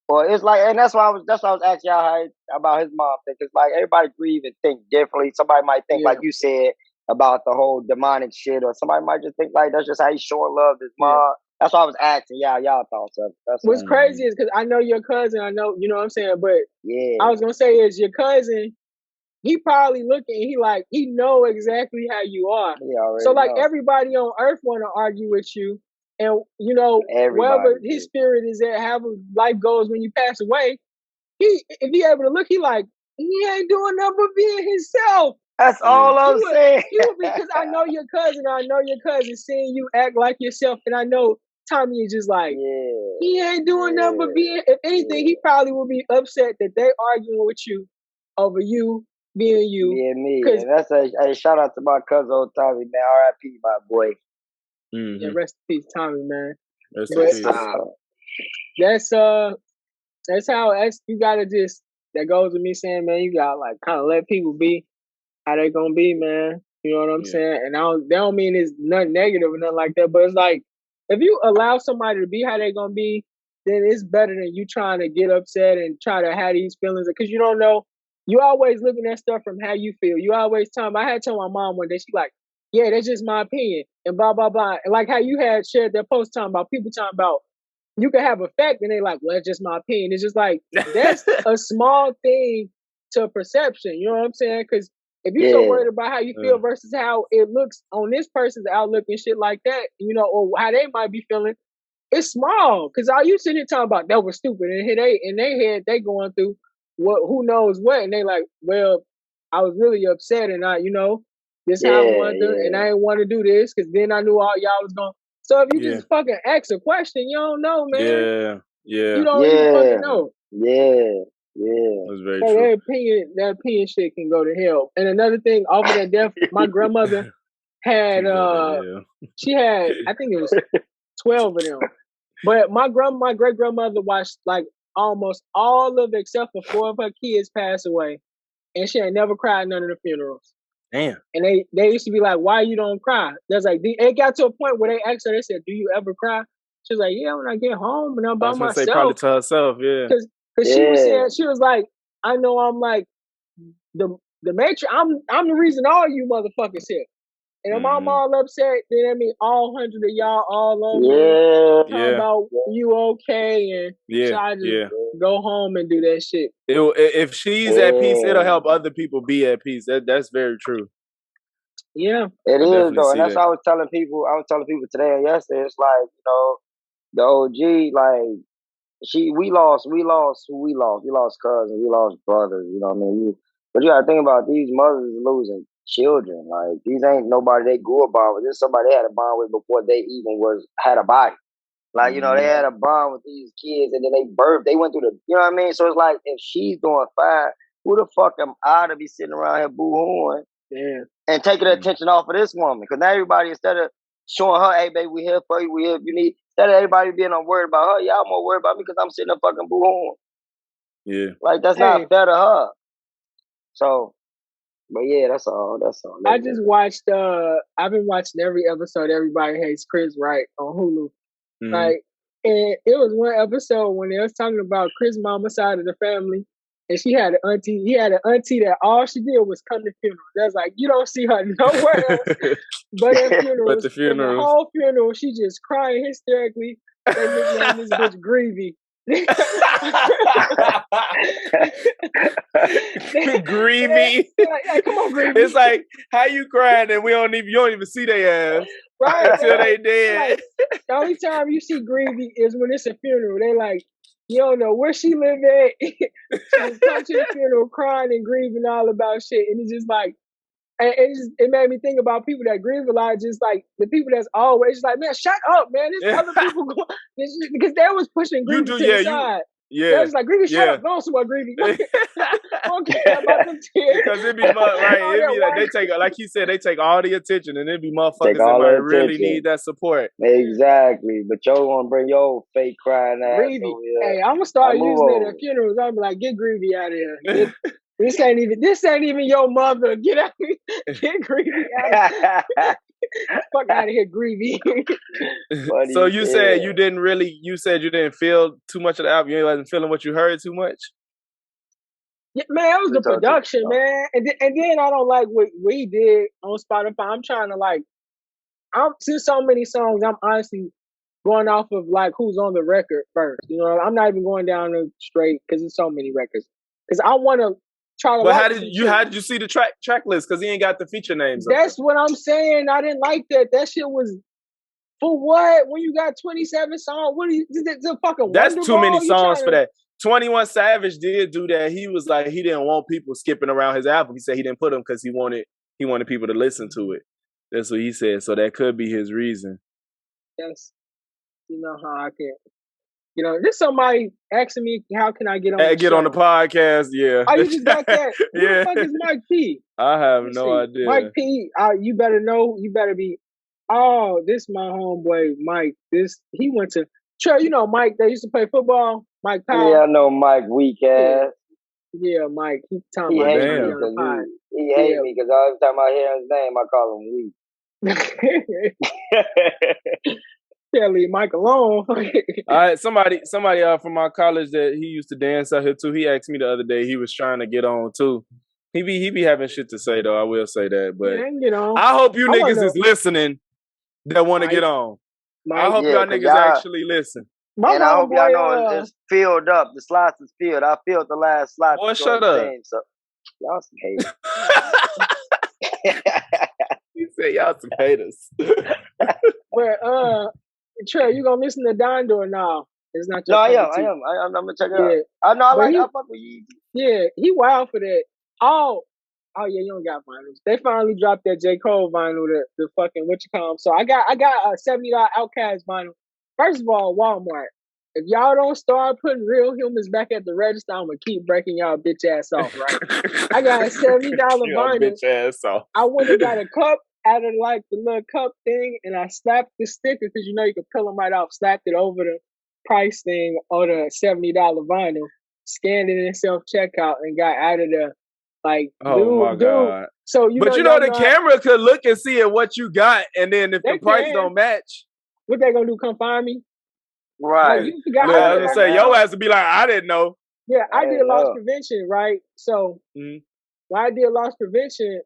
Speaker 6: Or it's like, and that's why I was asking y'all about his mom thing. Cause like everybody grieve and think differently. Somebody might think like you said about the whole demonic shit, or somebody might just think like that's just how he's showing love to his mom. That's why I was asking y'all thoughts of it.
Speaker 4: What's crazy is because I know your cousin. I know, you know what I'm saying. But I was gonna say is your cousin. He probably looking. He know exactly how you are. So like everybody on earth want to argue with you, and wherever his spirit is at, however life goes when you pass away, if he able to look, he ain't doing nothing but being himself.
Speaker 6: That's all I'm saying.
Speaker 4: Because I know your cousin. Seeing you act like yourself, and I know Tommy is just like he ain't doing nothing but being. If anything, he probably would be upset that they arguing with you over you. Being you,
Speaker 6: being me, and that's a shout out to my cousin old Tommy, man. R.I.P. my boy.
Speaker 4: Yeah, rest in peace, Tommy, man.
Speaker 5: Rest in peace.
Speaker 4: That's how you gotta just. That goes with me saying, man, you gotta like kind of let people be how they gonna be, man. You know what I'm saying? And that don't mean it's nothing negative or nothing like that, but it's like if you allow somebody to be how they gonna be, then it's better than you trying to get upset and try to have these feelings because you don't know. You always looking at stuff from how you feel. You always I had told my mom one day, she like, yeah, that's just my opinion. And blah, blah, blah. And like how you had shared that post talking about people talking about you can have a fact and they like, well, that's just my opinion. It's just like, that's a small thing to perception. You know what I'm saying? Because if you're so worried about how you feel versus how it looks on this person's outlook and shit like that, or how they might be feeling, it's small. Because all you sitting here talking about that was stupid. And in their head, they going through who knows what, and they like, well, I was really upset, and this how I wanted to, and I didn't want to do this because then I knew all y'all was going. So if you just fucking ask a question, you don't know, man. You don't even fucking know.
Speaker 5: That's very true.
Speaker 4: That opinion shit can go to hell. And another thing, off of that death, my grandmother had she had, I think it was 12 of them, but my great grandmother watched like almost all of it except for 4 of her kids passed away, and she had never cried none of the funerals.
Speaker 5: Damn.
Speaker 4: And they used to be like, "Why you don't cry?" That's like it got to a point where they asked her. They said, "Do you ever cry?" She was like, "Yeah, when I get home and I'm by myself."
Speaker 5: Say probably to herself,
Speaker 4: Because she was saying, she was like, "I know I'm like the matrix. I'm the reason all you motherfuckers here. And if I'm all upset, then that means all 100 of y'all all over talking about you okay, and so I just go home and do that shit.
Speaker 5: If she's at peace, it'll help other people be at peace. That's very true.
Speaker 4: Yeah,
Speaker 6: it is though, and that's what I was telling people. I was telling people today and yesterday. It's like, you know, the OG, like we lost who we lost. We lost cousins, we lost brothers. You know what I mean? But you gotta think about these mothers losing children. Like these ain't nobody they grew up on with. This is somebody they had a bond with before they even had a body. Like, you know, they had a bond with these kids, and then they went through the, you know what I mean? So it's like, if she's doing fine, who the fuck am I to be sitting around here boo-hooing and taking the attention off of this woman? Because now everybody, instead of showing her, hey, baby, we here for you, we here if you need, instead of everybody being worried about her, y'all more worried about me because I'm sitting there fucking boo-hooing.
Speaker 5: Yeah.
Speaker 6: Like, that's not fair to her. So, but yeah, that's all.
Speaker 4: I just watched, I've been watching every episode, Everybody Hates Chris, right, on Hulu. Like, and it was one episode when they was talking about Chris' mama's side of the family, and he had an auntie that all she did was come to funerals. That's like, you don't see her nowhere else but at funerals.
Speaker 5: But the funerals.
Speaker 4: And the whole funeral, she just crying hysterically. They nicknamed this bitch Greavy.
Speaker 5: Greavy.
Speaker 4: Like, come on, Greavy.
Speaker 5: It's like, how you crying and you don't even see their ass until they dead.
Speaker 4: Like, the only time you see Greavy is when it's a funeral. They like, you don't know where she live at. She just come to the funeral crying and grieving all about shit. And it's just like, and it made me think about people that grieve a lot, just like the people that's always just like, man, shut up, man. There's other people going, because they was pushing Greavy to the side. They was like, Greavy, shut up, go somewhere, Greavy. Okay, about them tears.
Speaker 5: Because it be like they take, like he said, they take all the attention, and it be motherfuckers that really need that support.
Speaker 6: Exactly, but y'all gonna bring your fake crying ass over here.
Speaker 4: Hey, I'm gonna start using it at funerals. I'm like, get Greavy out of here. This ain't even your mother. Get out of here. Get Greavy out of here. Fuck out of here, Greavy.
Speaker 5: So you said you didn't feel too much of the album. You wasn't feeling what you heard too much?
Speaker 4: Yeah, man, it was the production, man. And then I don't like what we did on Spotify. I'm trying to I'm to so many songs, I'm honestly going off of like who's on the record first. You know, I'm not even going down the straight because there's so many records. Because I want to try to.
Speaker 5: But how did you see the track list? Because he ain't got the feature names.
Speaker 4: That's what I'm saying. I didn't like that. That shit was for what? When you got 27 songs, what are you? The fucking.
Speaker 5: That's too many songs for that. 21 Savage did do that. He was like, he didn't want people skipping around his album. He said he didn't put them because he wanted people to listen to it. That's what he said. So that could be his reason.
Speaker 4: Yes. You know how I can. You know, there's somebody asking me, how can I get on the show?
Speaker 5: On the podcast, yeah.
Speaker 4: Oh, you just got that? Who the fuck is Mike P?
Speaker 5: I have no idea.
Speaker 4: Mike P, you better know, you better be, oh, this my homeboy, Mike. He went to, Trey, you know Mike, they used to play football? Mike Powell.
Speaker 6: Yeah, I know Mike, weak ass.
Speaker 4: Yeah, Mike. He hate
Speaker 6: me because every time I hear his name, I call him weak.
Speaker 4: Yeah, leave Mike alone.
Speaker 5: All right, somebody from my college that he used to dance out here too. He asked me the other day. He was trying to get on too. He be having shit to say though. I will say that, but I hope you niggas is listening that want to get on. I hope y'all niggas actually listen.
Speaker 6: And I hope y'all know it's filled up. The slots is filled. I filled the last slot.
Speaker 5: Boy, shut up.
Speaker 6: So y'all some haters.
Speaker 5: He said y'all some haters.
Speaker 4: But Trey, you gonna listen to Donda or no? It's not your
Speaker 6: I am. I'm gonna check it out. I know. I fuck with you.
Speaker 4: Yeah, he wild for that. Oh yeah, you don't got vinyls. They finally dropped that J. Cole vinyl, the fucking what you call them. So I got a $70 Outkast vinyl. First of all, Wal-Mart. If y'all don't start putting real humans back at the register, I'm gonna keep breaking y'all bitch ass off, right? I got a $70 vinyl.
Speaker 5: Bitch ass off.
Speaker 4: I went and got a cup out of like the little cup thing, and I slapped the sticker because you know you can peel them right off. Slapped it over the price thing on the $70 vinyl. Scanned it in self checkout and got out of there. Like, God. So
Speaker 5: you know the camera could look and see at what you got, and then if the price don't match,
Speaker 4: what they gonna do? Come find me?
Speaker 6: Right.
Speaker 5: I was gonna say, your ass would be like, I didn't know.
Speaker 4: Yeah, I did loss prevention, right? So when I did loss prevention,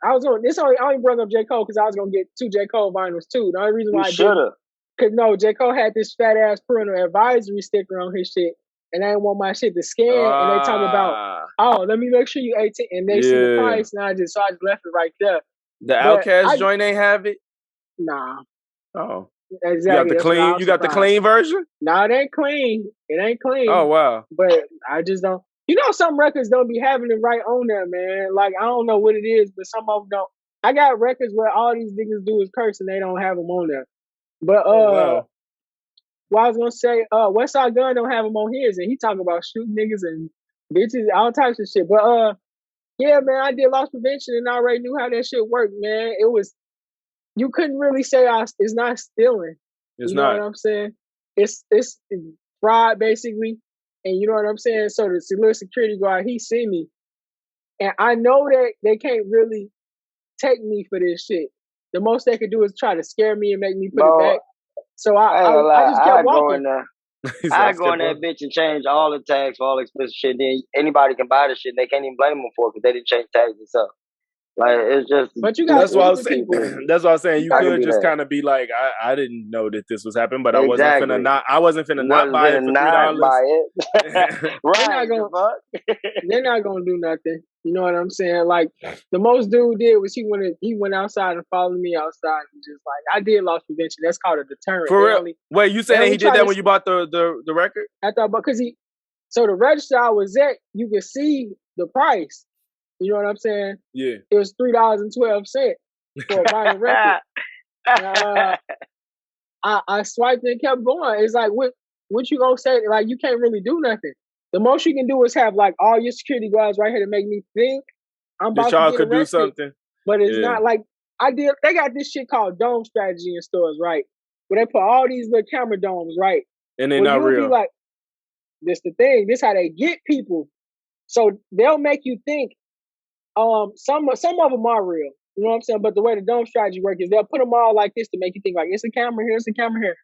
Speaker 4: I was on this. I only brought up J. Cole because I was gonna get 2 J. Cole vinyls too. The only reason why I didn't, because no, J. Cole had this fat ass parental advisory sticker on his shit, and I didn't want my shit to scan. And they talk about, oh, let me make sure you 18, and they see the price, and I just left it right there.
Speaker 5: The Outkast joint ain't have it.
Speaker 4: Nah.
Speaker 5: Oh.
Speaker 4: Exactly.
Speaker 5: You got the clean. You got the clean version.
Speaker 4: No, it ain't clean. It ain't clean.
Speaker 5: Oh wow.
Speaker 4: But I just don't. You know, some records don't be having it right on there, man. Like, I don't know what it is, but some of them don't. I got records where all these niggas do is curse and they don't have them on there. But,
Speaker 5: wow.
Speaker 4: well, I was gonna say, Westside Gun don't have them on his, and he talking about shooting niggas and bitches, all types of shit. But, yeah, man, I did loss prevention and I already knew how that shit worked, man. It was, you couldn't really say it's not stealing.
Speaker 5: It's
Speaker 4: not. You know what I'm saying? It's fraud, basically. And you know what I'm saying? So the little security guard, he see me. And I know that they can't really take me for this shit. The most they could do is try to scare me and make me put it back. So I just kept walking.
Speaker 6: I go in that bitch and change all the tags for all expensive shit. Then anybody can buy the shit. They can't even blame them for it because they didn't change tags themselves. Like, it's just.
Speaker 4: But you got
Speaker 5: that's what I was saying. That's what I was saying. You could just kind of be like, I didn't know that this was happening, but I wasn't finna not buy it for $3.
Speaker 4: Right. They're not gonna do nothing. You know what I'm saying? Like, the most dude did was he went outside and followed me outside and just like, I did loss prevention. That's called a deterrent.
Speaker 5: For real? Wait, you saying he did that when you bought the record?
Speaker 4: I thought, because so the register I was at, you could see the price. You know what I'm saying?
Speaker 5: Yeah.
Speaker 4: It was $3.12 for a vinyl record. I swiped and kept going. It's like, what you gonna say? Like, you can't really do nothing. The most you can do is have like all your security guards right here to make me think I'm about
Speaker 5: y'all
Speaker 4: to get
Speaker 5: could
Speaker 4: arrested.
Speaker 5: do something.
Speaker 4: But it's not like they got this shit called dome strategy in stores, right? Where they put all these little camera domes, right?
Speaker 5: And they're not real.
Speaker 4: Be like, this the thing. This how they get people. So they'll make you think. Some of them are real, you know what I'm saying? But the way the dome strategy works is they'll put them all like this to make you think like, it's a camera here, it's a camera here.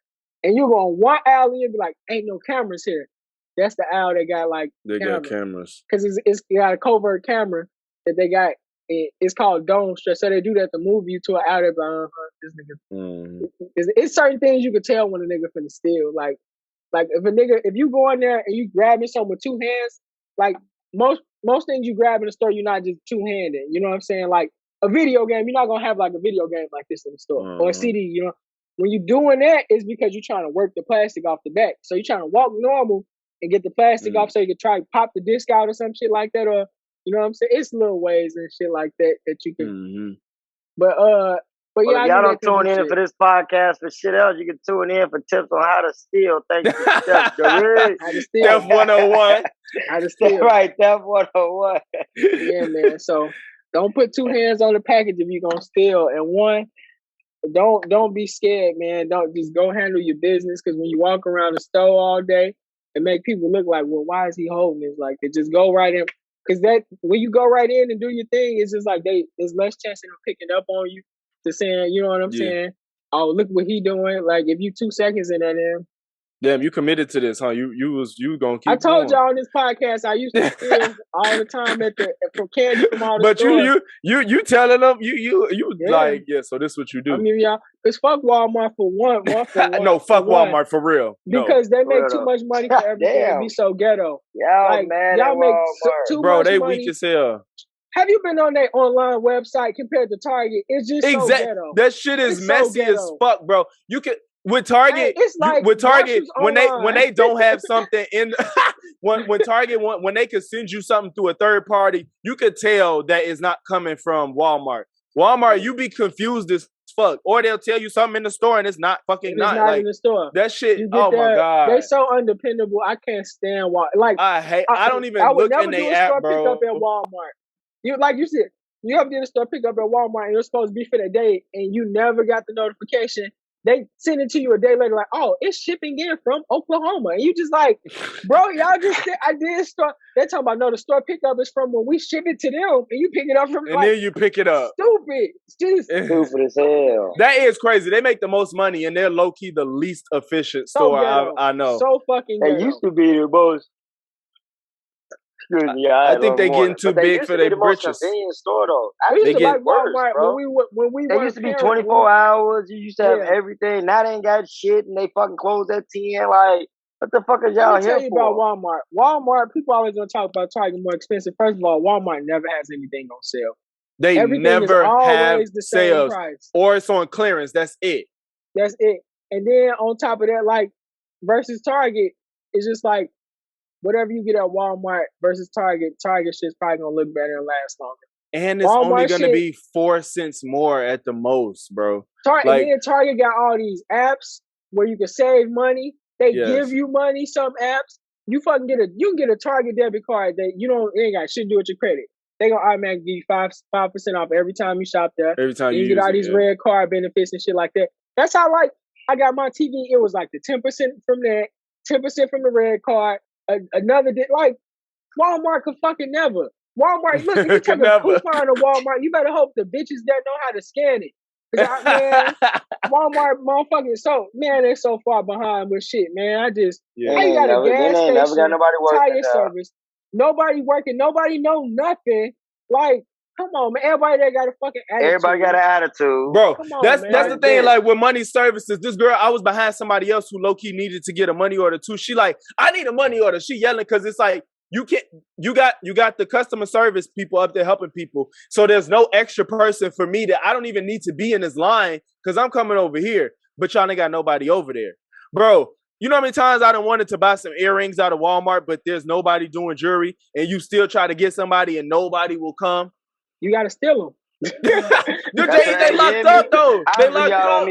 Speaker 4: And you're going one alley and be like, ain't no cameras here. That's the owl that got like
Speaker 5: got cameras.
Speaker 4: Because it's got a covert camera that they got. It's called dome strategy. So they do that to move you to an owl that this nigga. It's certain things you can tell when a nigga finna steal. Like if you go in there and you grabbing something with 2 hands, like most things you grab in the store, you're not just 2-handed. You know what I'm saying? Like a video game, you're not gonna have like a video game like this in the store or a CD. You know, when you're doing that, it's because you're trying to work the plastic off the back. So you're trying to walk normal and get the plastic off, so you can try to pop the disc out or some shit like that, or you know what I'm saying? It's little ways and shit like that you can. But yeah,
Speaker 6: if y'all don't tune in for this podcast for shit else, you can tune in for tips on how to steal. Thank you, Steph.
Speaker 5: Steph 101.
Speaker 4: How to steal.
Speaker 6: Right, Steph 101.
Speaker 4: Yeah, man. So don't put 2 hands on the package if you're gonna steal. And one, don't be scared, man. Don't just go handle your business, because when you walk around the store all day, it make people look like, well, why is he holding this? Like, they just go right in. Because that when you go right in and do your thing, it's just like there's less chance of them picking up on you. To saying, you know what I'm saying? Oh, look what he doing. Like, if you 2 seconds in there,
Speaker 5: damn, you committed to this, huh? You gonna keep.
Speaker 4: I told y'all on this podcast I used to steal all the time from candy from all the stores.
Speaker 5: But you telling them you like, yeah. So this is what you do.
Speaker 4: I mean, y'all, it's fuck Walmart for one.
Speaker 5: No, fuck Walmart for real.
Speaker 4: Because they make too much money for everything. It'd be so ghetto.
Speaker 6: Y'all make
Speaker 4: too
Speaker 5: bro,
Speaker 4: much
Speaker 5: they
Speaker 4: money.
Speaker 5: weak as hell.
Speaker 4: Have you been on their online website compared to Target? It's just so ghetto.
Speaker 5: That shit is messy as fuck, bro. You can with Target, when they don't have something in when Target when they can send you something through a third party, you could tell that it's not coming from Walmart. Walmart, you be confused as fuck, or they'll tell you something in the store and it's not fucking
Speaker 4: not like, in the store.
Speaker 5: That shit. Oh my god,
Speaker 4: they so undependable. I can't stand Walmart. Like
Speaker 5: I don't even look in their app, bro.
Speaker 4: Pick up at Walmart. Like you said, you ever did a store pick up at Walmart and it was supposed to be for the day and you never got the notification. They send it to you a day later, like, oh, it's shipping in from Oklahoma. And you just like, bro, y'all just said I did store. They're talking about, no, the store pickup is from when we ship it to them and you pick it up from
Speaker 5: and then you pick it up.
Speaker 4: Stupid. It's just
Speaker 6: stupid as hell.
Speaker 5: That is crazy. They make the most money and they're low key the least efficient store I know.
Speaker 4: So fucking
Speaker 6: They used to be the most. Excuse me,
Speaker 5: I think they getting too big for their britches.
Speaker 6: Convenience store though.
Speaker 4: We used to like
Speaker 6: worse,
Speaker 4: Walmart
Speaker 6: bro.
Speaker 4: when we
Speaker 6: They used to be 24 hours. You used to have everything. Now they ain't got shit, and they fucking close at 10. Like, what the fuck is y'all
Speaker 4: Let me
Speaker 6: here
Speaker 4: tell you
Speaker 6: for?
Speaker 4: about Walmart. Walmart, people always gonna talk about Target more expensive. First of all, Walmart never has anything on sale. Everything
Speaker 5: never
Speaker 4: is
Speaker 5: have
Speaker 4: always the
Speaker 5: sales,
Speaker 4: same price.
Speaker 5: or it's on clearance. That's it.
Speaker 4: That's it. And then on top of that, like versus Target, it's just like whatever you get at Walmart versus Target shit's probably gonna look better and last longer.
Speaker 5: And it's only gonna be 4 cents more at the most, bro.
Speaker 4: And then Target got all these apps where you can save money. They give you money. Some apps you can get a Target debit card that it ain't got shit to do with your credit. They gonna automatically give you 5% off every time you shop there.
Speaker 5: Every time you
Speaker 4: get all these red card benefits and shit like that. That's how I got my TV. It was like the 10% from that, 10% from the red card. Another Walmart could fucking never. Walmart, look, if you take a coupon to Walmart, you better hope the bitches that know how to scan it. Walmart motherfucking they're so far behind with shit, man. I just how you got a gas station,
Speaker 6: never got nobody working
Speaker 4: tire service, nobody working, nobody know nothing. Like, come on, man. Everybody that got a fucking attitude.
Speaker 6: Everybody got an attitude.
Speaker 5: Bro,
Speaker 4: on,
Speaker 5: that's
Speaker 4: man.
Speaker 5: the thing, like with money services, this girl, I was behind somebody else who low-key needed to get a money order too. She like, I need a money order. She yelling because it's like, you got the customer service people up there helping people. So there's no extra person for me that I don't even need to be in this line because I'm coming over here. But y'all ain't got nobody over there. Bro, you know how many times I done wanted to buy some earrings out of Walmart, but there's nobody doing jewelry, and you still try to get somebody and nobody will come?
Speaker 4: You got to steal them.
Speaker 5: They locked up though. They locked up.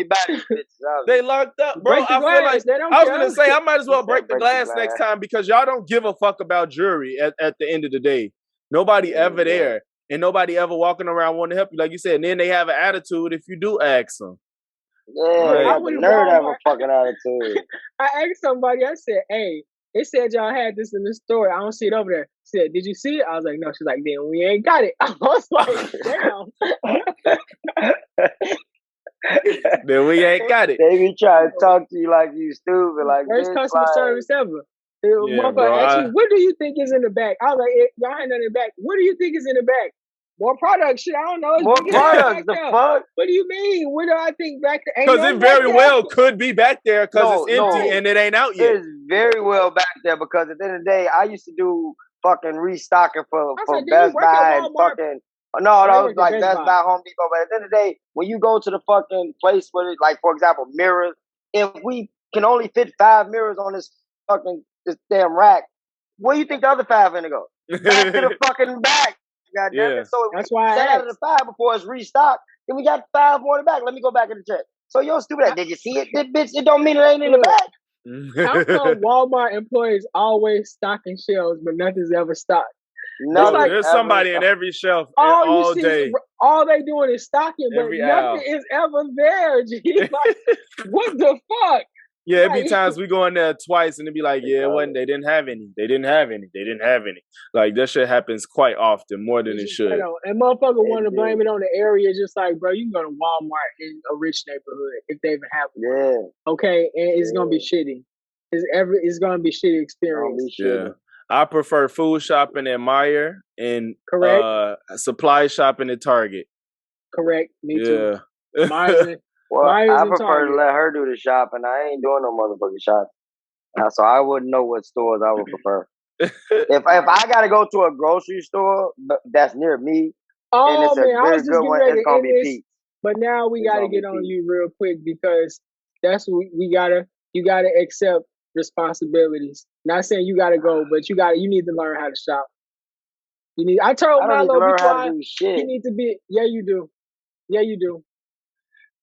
Speaker 5: They locked up, bro. I feel like I was gonna say I might as well break the glass next time because y'all don't give a fuck about jewelry at the end of the day. Nobody ever there, and nobody ever walking around wanting to help you, like you said. And then they have an attitude if you do ask them.
Speaker 6: Yeah, I would nerd have a fucking attitude.
Speaker 4: I asked somebody. I said, "Hey, it said y'all had this in the store. I don't see it over there." She said, "Did you see it?" I was like, "No." She's like, "Then we ain't got it." I was like,
Speaker 5: "Damn." Then we ain't got it.
Speaker 6: They be trying to talk to you like you stupid, like
Speaker 4: worst customer service ever.
Speaker 5: Yeah, bro,
Speaker 4: actually, what do you think is in the back? I was like, "Y'all ain't nothing in the back. What do you think is in the back?" More products, shit. I don't know. It's
Speaker 6: more products. The fuck?
Speaker 4: What do you mean? What do I think back there?
Speaker 5: Because it very well could be back there because it's empty and it ain't out yet.
Speaker 6: It's very well back there because at the end of the day, I used to do fucking restocking for Best Buy and fucking. No, it was like Best Buy, Home Depot. But at the end of the day, when you go to the fucking place where, like, for example, mirrors, if we can only fit 5 mirrors on this damn rack, where do you think the other 5 gonna go? Back to the fucking back. God damn it. So
Speaker 4: that's why I
Speaker 6: out of the 5 before it's restocked, then we got 5 more in the back. Let me go back in the check. So you're stupid. Did you see it? Bitch, it don't mean it ain't in the back.
Speaker 4: How come Walmart employees always stocking shelves, but nothing's ever stocked?
Speaker 5: No, there's somebody in every shelf all day.
Speaker 4: All they doing is stocking, but nothing is ever there. Like, what the fuck?
Speaker 5: Yeah, it'd be times we go in there twice and it'd be like, yeah, it wasn't. They didn't have any. They didn't have any. They didn't have any. Like, that shit happens quite often, more than it should.
Speaker 4: And motherfucker want to blame it on the area, just like, bro, you can go to Walmart in a rich neighborhood if they even have one.
Speaker 6: Yeah.
Speaker 4: Okay, and it's gonna be shitty. It's gonna be shitty experience.
Speaker 5: Yeah. I prefer food shopping at Meijer and supply shopping at Target.
Speaker 4: Correct. Me too.
Speaker 5: Yeah.
Speaker 6: Well, I prefer to let her do the shopping. I ain't doing no motherfucking shopping. So I wouldn't know what stores I would prefer. if I gotta go to a grocery store that's near me, and it's a very good one, it's gonna be Pete's.
Speaker 4: But now we gotta get on you real quick because that's what you gotta accept responsibilities. Not saying you gotta go, but you need to learn how to shop. I told Milo before you need to be. Yeah, you do. Yeah, you do.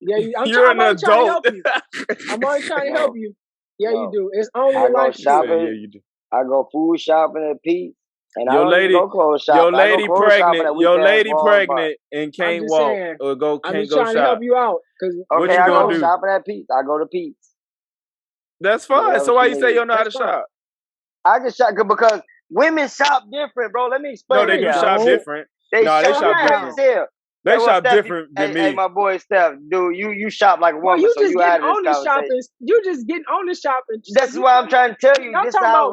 Speaker 4: Yeah,
Speaker 5: You're an adult.
Speaker 4: I'm always trying to help you. Yeah, you do. It's only a life
Speaker 6: shopping. Yeah, you do. I go food shopping at Pete's. And
Speaker 5: your lady pregnant and can't walk or can't go shop.
Speaker 4: I'm just trying to help you out.
Speaker 5: What you gonna do?
Speaker 6: Shopping at Pete's. I go to Pete's.
Speaker 5: That's fine. So why you say you don't know how to shop?
Speaker 6: I can shop because women shop different, bro. Let me explain.
Speaker 5: No, they do shop different. They shop different. They shop different than me.
Speaker 6: Hey, my boy Steph, dude, you shop like a woman.
Speaker 4: You just getting on the shopping. You just getting on the shopping.
Speaker 6: That's why I'm trying to tell you.
Speaker 4: I'm talking about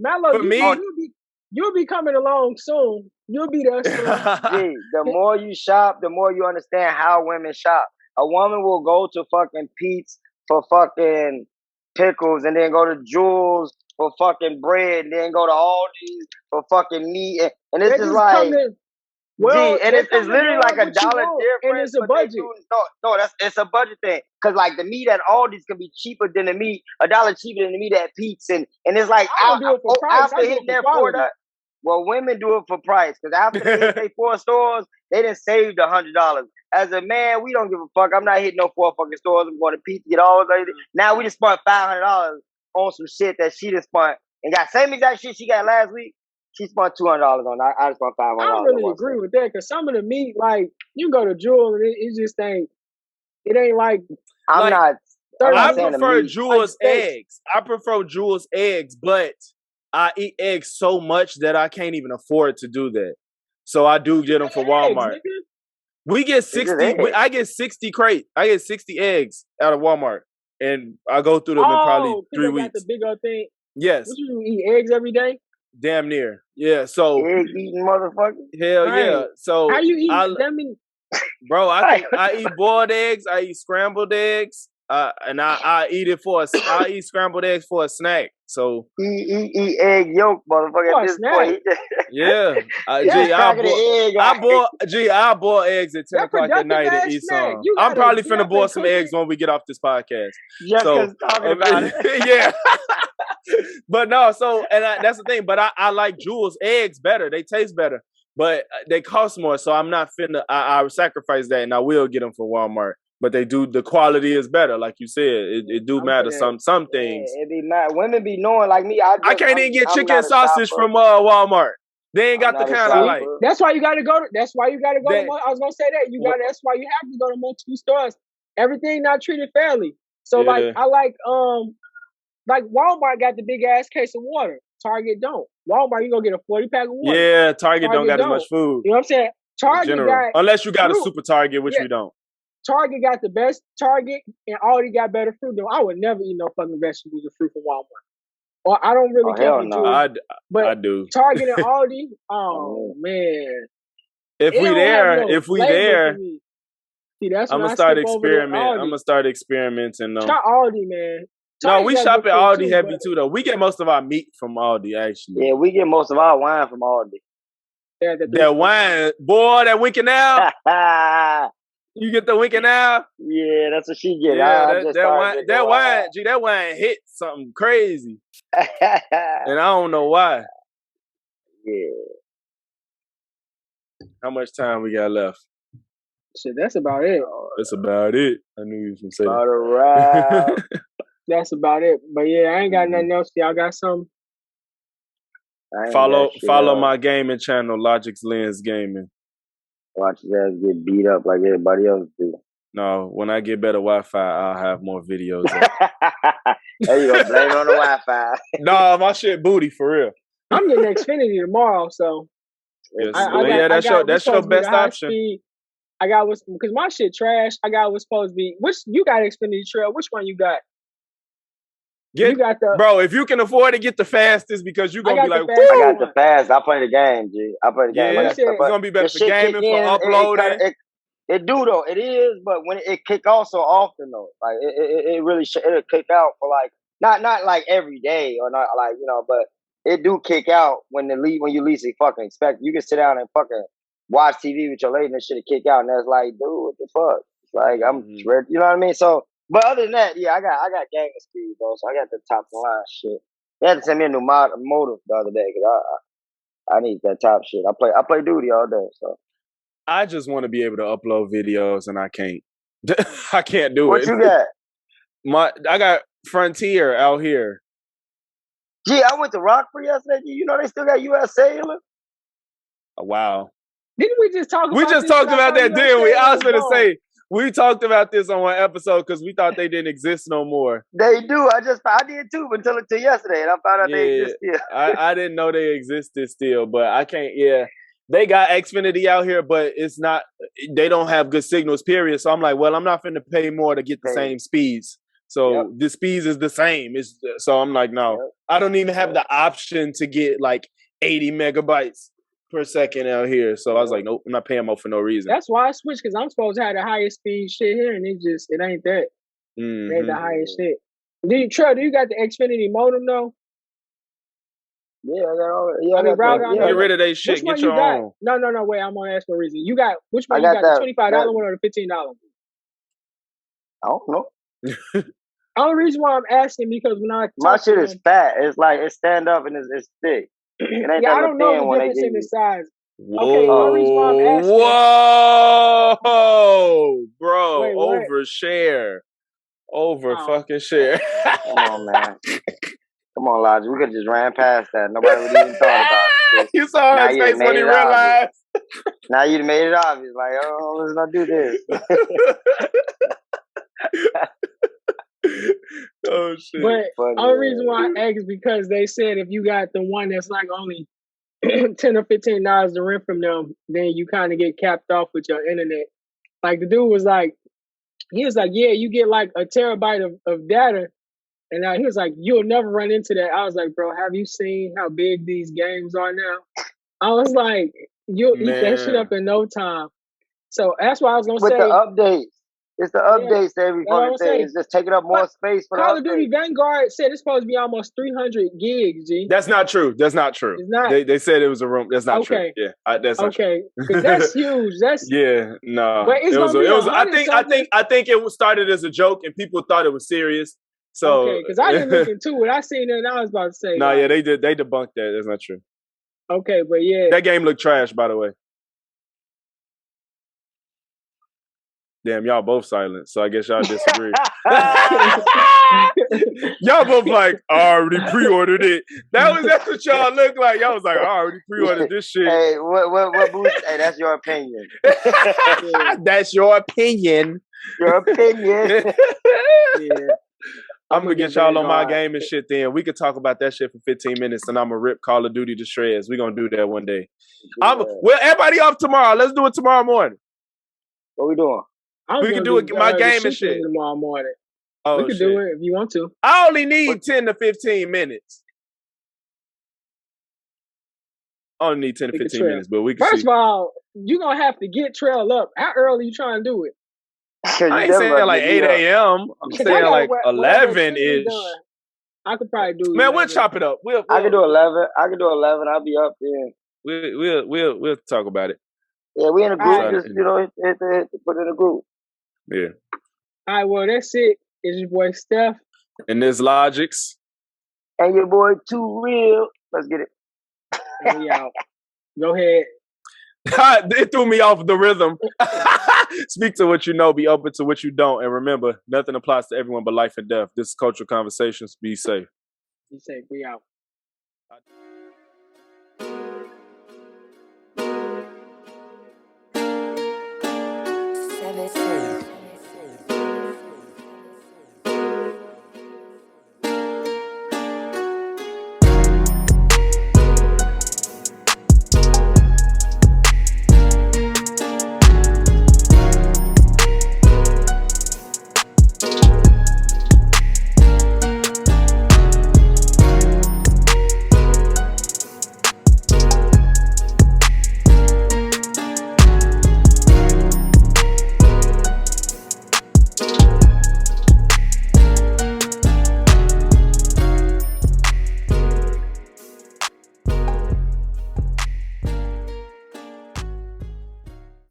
Speaker 4: Mallow.
Speaker 5: For me,
Speaker 4: You'll be coming along soon. You'll be there soon.
Speaker 6: Gee, the more you shop, the more you understand how women shop. A woman will go to fucking Pete's for fucking pickles, and then go to Jewel's for fucking bread, and then go to Aldi's for fucking meat, and it's just like.
Speaker 4: Well,
Speaker 6: and it's literally like $1 difference,
Speaker 4: and it's a budget.
Speaker 6: It's a budget thing. Cause like the meat at Aldi's can be cheaper than the meat, $1 cheaper than the meat at Pete's, and it's like after hitting their $4. Well, women do it for price, cause after they hit their 4 stores, they done saved $100. As a man, we don't give a fuck. I'm not hitting no 4 fucking stores. I'm going to Pete's to get all those. Now we just spent $500 on some shit that she just spent and got same exact shit she got last week. She spent $200 on. I just spent $500.
Speaker 4: I don't really agree with that, because some of the meat, like you go to Jewel, and it just ain't. It ain't like.
Speaker 6: I
Speaker 5: prefer Jewel's eggs. I prefer Jewel's eggs, but I eat eggs so much that I can't even afford to do that. So I do get them for Walmart. We get 60. I get 60 crate. I get 60 eggs out of Walmart, and I go through them in probably 3 weeks.
Speaker 4: The big old thing.
Speaker 5: Yes.
Speaker 4: What you eat eggs every day?
Speaker 5: Damn near. Yeah. So
Speaker 6: egg eating motherfucker.
Speaker 5: Hell right. Yeah. So
Speaker 4: how you eat?
Speaker 5: Bro, I eat boiled eggs. I eat scrambled eggs. And I eat it I eat scrambled eggs for a snack. So
Speaker 6: eat egg yolk, motherfucker. At this point.
Speaker 5: Yeah. I boil eggs at 10 o'clock at night and eat some. I'm probably finna boil some eggs when we get off this podcast.
Speaker 6: Talking about it.
Speaker 5: Yeah. But no, that's the thing. But I like Jewel's eggs better. They taste better, but they cost more. So I'm not finna. I sacrifice that, and I will get them from Walmart. But they do. The quality is better, like you said. It do matter. Some things.
Speaker 6: It be mad. Women be knowing, like me. I
Speaker 5: can't even get chicken and sausage from Walmart. They ain't got the kind I like.
Speaker 4: That's why you got to go. That's why you got to go. I was gonna say that That's why you have to go to multiple stores. Everything not treated fairly. So I like Walmart got the big ass case of water. Target don't. Walmart, you gonna get a 40-pack of water.
Speaker 5: Yeah, Target don't got as much food.
Speaker 4: You know what I'm saying? Target got,
Speaker 5: unless you got a super Target, which we don't.
Speaker 4: Target got the best Target, and Aldi got better fruit. I would never eat no fucking vegetables or fruit from Walmart. Or I don't really care for food. But
Speaker 5: I do.
Speaker 4: Target and Aldi, oh man.
Speaker 5: If we there,
Speaker 4: see, that's
Speaker 5: I'm gonna start experimenting. I'm gonna start experimenting.
Speaker 4: Try Aldi, man.
Speaker 5: No, we shop at Aldi heavy too, though. We get most of our meat from Aldi, actually.
Speaker 6: Yeah, we get most of our wine from Aldi.
Speaker 5: That wine, boy, that winking out. You get the winking out.
Speaker 6: Yeah, that's what she get.
Speaker 5: Yeah, that wine hit something crazy, and I don't know why.
Speaker 6: Yeah.
Speaker 5: How much time we got left?
Speaker 4: Shit, that's about it.
Speaker 5: That's about it. I knew you was gonna say
Speaker 6: about that.
Speaker 4: That's about it. But yeah, I ain't got nothing else. Y'all got something?
Speaker 5: Follow my gaming channel, Logic's Lens Gaming.
Speaker 6: Watch his ass get beat up like everybody else do.
Speaker 5: No, when I get better Wi-Fi, I'll have more videos.
Speaker 6: There you go, blame it on the Wi-Fi.
Speaker 5: No, my shit booty for real.
Speaker 4: I'm getting Xfinity tomorrow, so
Speaker 5: yes. That's your best option.
Speaker 4: Speed. I got because my shit trash. I got what's supposed to be. Which you got Xfinity Trail? Which one you got? You got
Speaker 5: bro. If you can afford to get the fastest, because you're gonna be like,
Speaker 6: I got the fast. I play the game, G. I play the game.
Speaker 5: Yeah, it's gonna be better for gaming, for uploading.
Speaker 6: It do though. It is, but when it kick off so often though, like it really it'll kick out for like not like every day or not like but it do kick out when you least fucking expect. You can sit down and fucking watch TV with your lady and shit kick out, and that's like, dude, what the fuck? It's like I'm ready, you know what I mean? So. But other than that, yeah, I got gaming speed, bro. So I got the top of the line shit. They had to send me a new motor the other day because I need that top shit. I play duty all day. So
Speaker 5: I just want to be able to upload videos, and I can't. I can't do it.
Speaker 6: What you got?
Speaker 5: I got Frontier out here.
Speaker 6: Gee, I went to Rockford yesterday. You know they still got U.S. Cellular.
Speaker 5: Oh, wow.
Speaker 4: Didn't we just talk?
Speaker 5: We just talked about that, didn't we? I was going to say. We talked about this on one episode because we thought they didn't exist no more.
Speaker 6: They do. I did too until yesterday, and I found out they exist still.
Speaker 5: I didn't know they existed still, but I can't. Yeah, they got Xfinity out here, but it's not. They don't have good signals. Period. So I'm like, well, I'm not finna pay more to get the same speeds. So the speeds is the same. So I'm like, no, I don't even have the option to get like 80 megabytes per second out here. So I was like, nope, I'm not paying more for no reason.
Speaker 4: That's why I switched, because I'm supposed to have the highest speed shit here, and it ain't that.
Speaker 5: Mm-hmm.
Speaker 4: It ain't the highest shit. Do you got the Xfinity modem though?
Speaker 6: Yeah, I got all. Yeah,
Speaker 5: Get rid of that shit. Get your own.
Speaker 4: No. Wait, I'm gonna ask for a reason. You got which one?
Speaker 6: I
Speaker 4: You
Speaker 6: got
Speaker 4: got the $25
Speaker 6: that-
Speaker 4: one or the $15 one?
Speaker 6: I don't know.
Speaker 4: Only reason why I'm asking because when I
Speaker 6: My shit is fat. It's like it stand up and it's thick. It ain't
Speaker 4: I don't know the difference in the size.
Speaker 5: Whoa,
Speaker 4: okay, only reason why I'm asking.
Speaker 5: Whoa, bro,
Speaker 4: Wait,
Speaker 5: overshare. Fucking share.
Speaker 6: Come on, man. Come on, Lodge. We could just ran past that. Nobody would even thought about it.
Speaker 5: You saw his face when he realized.
Speaker 6: Now you made it obvious. Like, oh, let's not do this.
Speaker 5: Oh shit!
Speaker 4: But only reason why I asked is because they said if you got the one that's like only $10 or $15 to rent from them, then you kind of get capped off with your internet. Like the dude was like, yeah, you get like a terabyte of data, and he was like, you'll never run into that. I was like, bro, have you seen how big these games are now? I was like, you'll eat that shit up in no time. So that's why I was gonna say
Speaker 6: with the updates. It's the updates to every fucking thing. It's just taking up more space for
Speaker 4: Call of Duty Vanguard said it's supposed to be almost 300 gigs, G.
Speaker 5: That's not true. It's not. They said it was a room. That's not true. Yeah, that's not true.
Speaker 4: Because that's huge. That's
Speaker 5: no.
Speaker 4: But it was.
Speaker 5: I think it started as a joke and people thought it was serious. So
Speaker 4: because I didn't look into it. I seen it and I was about to say.
Speaker 5: No, they did. They debunked that. That's not true.
Speaker 4: Okay, but yeah,
Speaker 5: that game looked trash, by the way. Damn, y'all both silent, so I guess y'all disagree. Y'all both like, I already pre-ordered it. That's what y'all look like. Y'all was like, I already pre-ordered this shit.
Speaker 6: Hey, what boost? Hey, that's your opinion.
Speaker 5: That's your opinion.
Speaker 6: Your opinion.
Speaker 4: Yeah.
Speaker 5: I'm gonna get y'all on my game and shit then. We could talk about that shit for 15 minutes and I'm gonna rip Call of Duty to shreds. We're gonna do that one day. Well, everybody off tomorrow. Let's do it tomorrow morning.
Speaker 6: What we doing?
Speaker 5: We can do it, my game and shit.
Speaker 4: Tomorrow morning.
Speaker 5: Oh,
Speaker 4: we can do it if you want to.
Speaker 5: I only need 10 to 15 minutes. I only need 10 to 15 minutes, but we can
Speaker 4: First of all, you're going to have to get trail up. How early you trying to do it?
Speaker 5: I ain't saying like 8 a.m. I'm saying like 11-ish.
Speaker 4: I could probably do it.
Speaker 5: Man, we'll chop it up.
Speaker 6: I can do 11. I'll be up then.
Speaker 5: We'll talk about it.
Speaker 6: Yeah, we in a group. Just, hit put in a group.
Speaker 5: Yeah.
Speaker 4: All right, well, that's it. It's your boy Steph.
Speaker 5: And this Logics.
Speaker 6: And your boy Too Real. Let's get it.
Speaker 4: And we out. Go ahead.
Speaker 5: It threw me off the rhythm. Speak to what you know, be open to what you don't. And remember, nothing applies to everyone but life and death. This is Cultural Conversations. Be safe.
Speaker 4: Be safe. We out.
Speaker 1: Seven.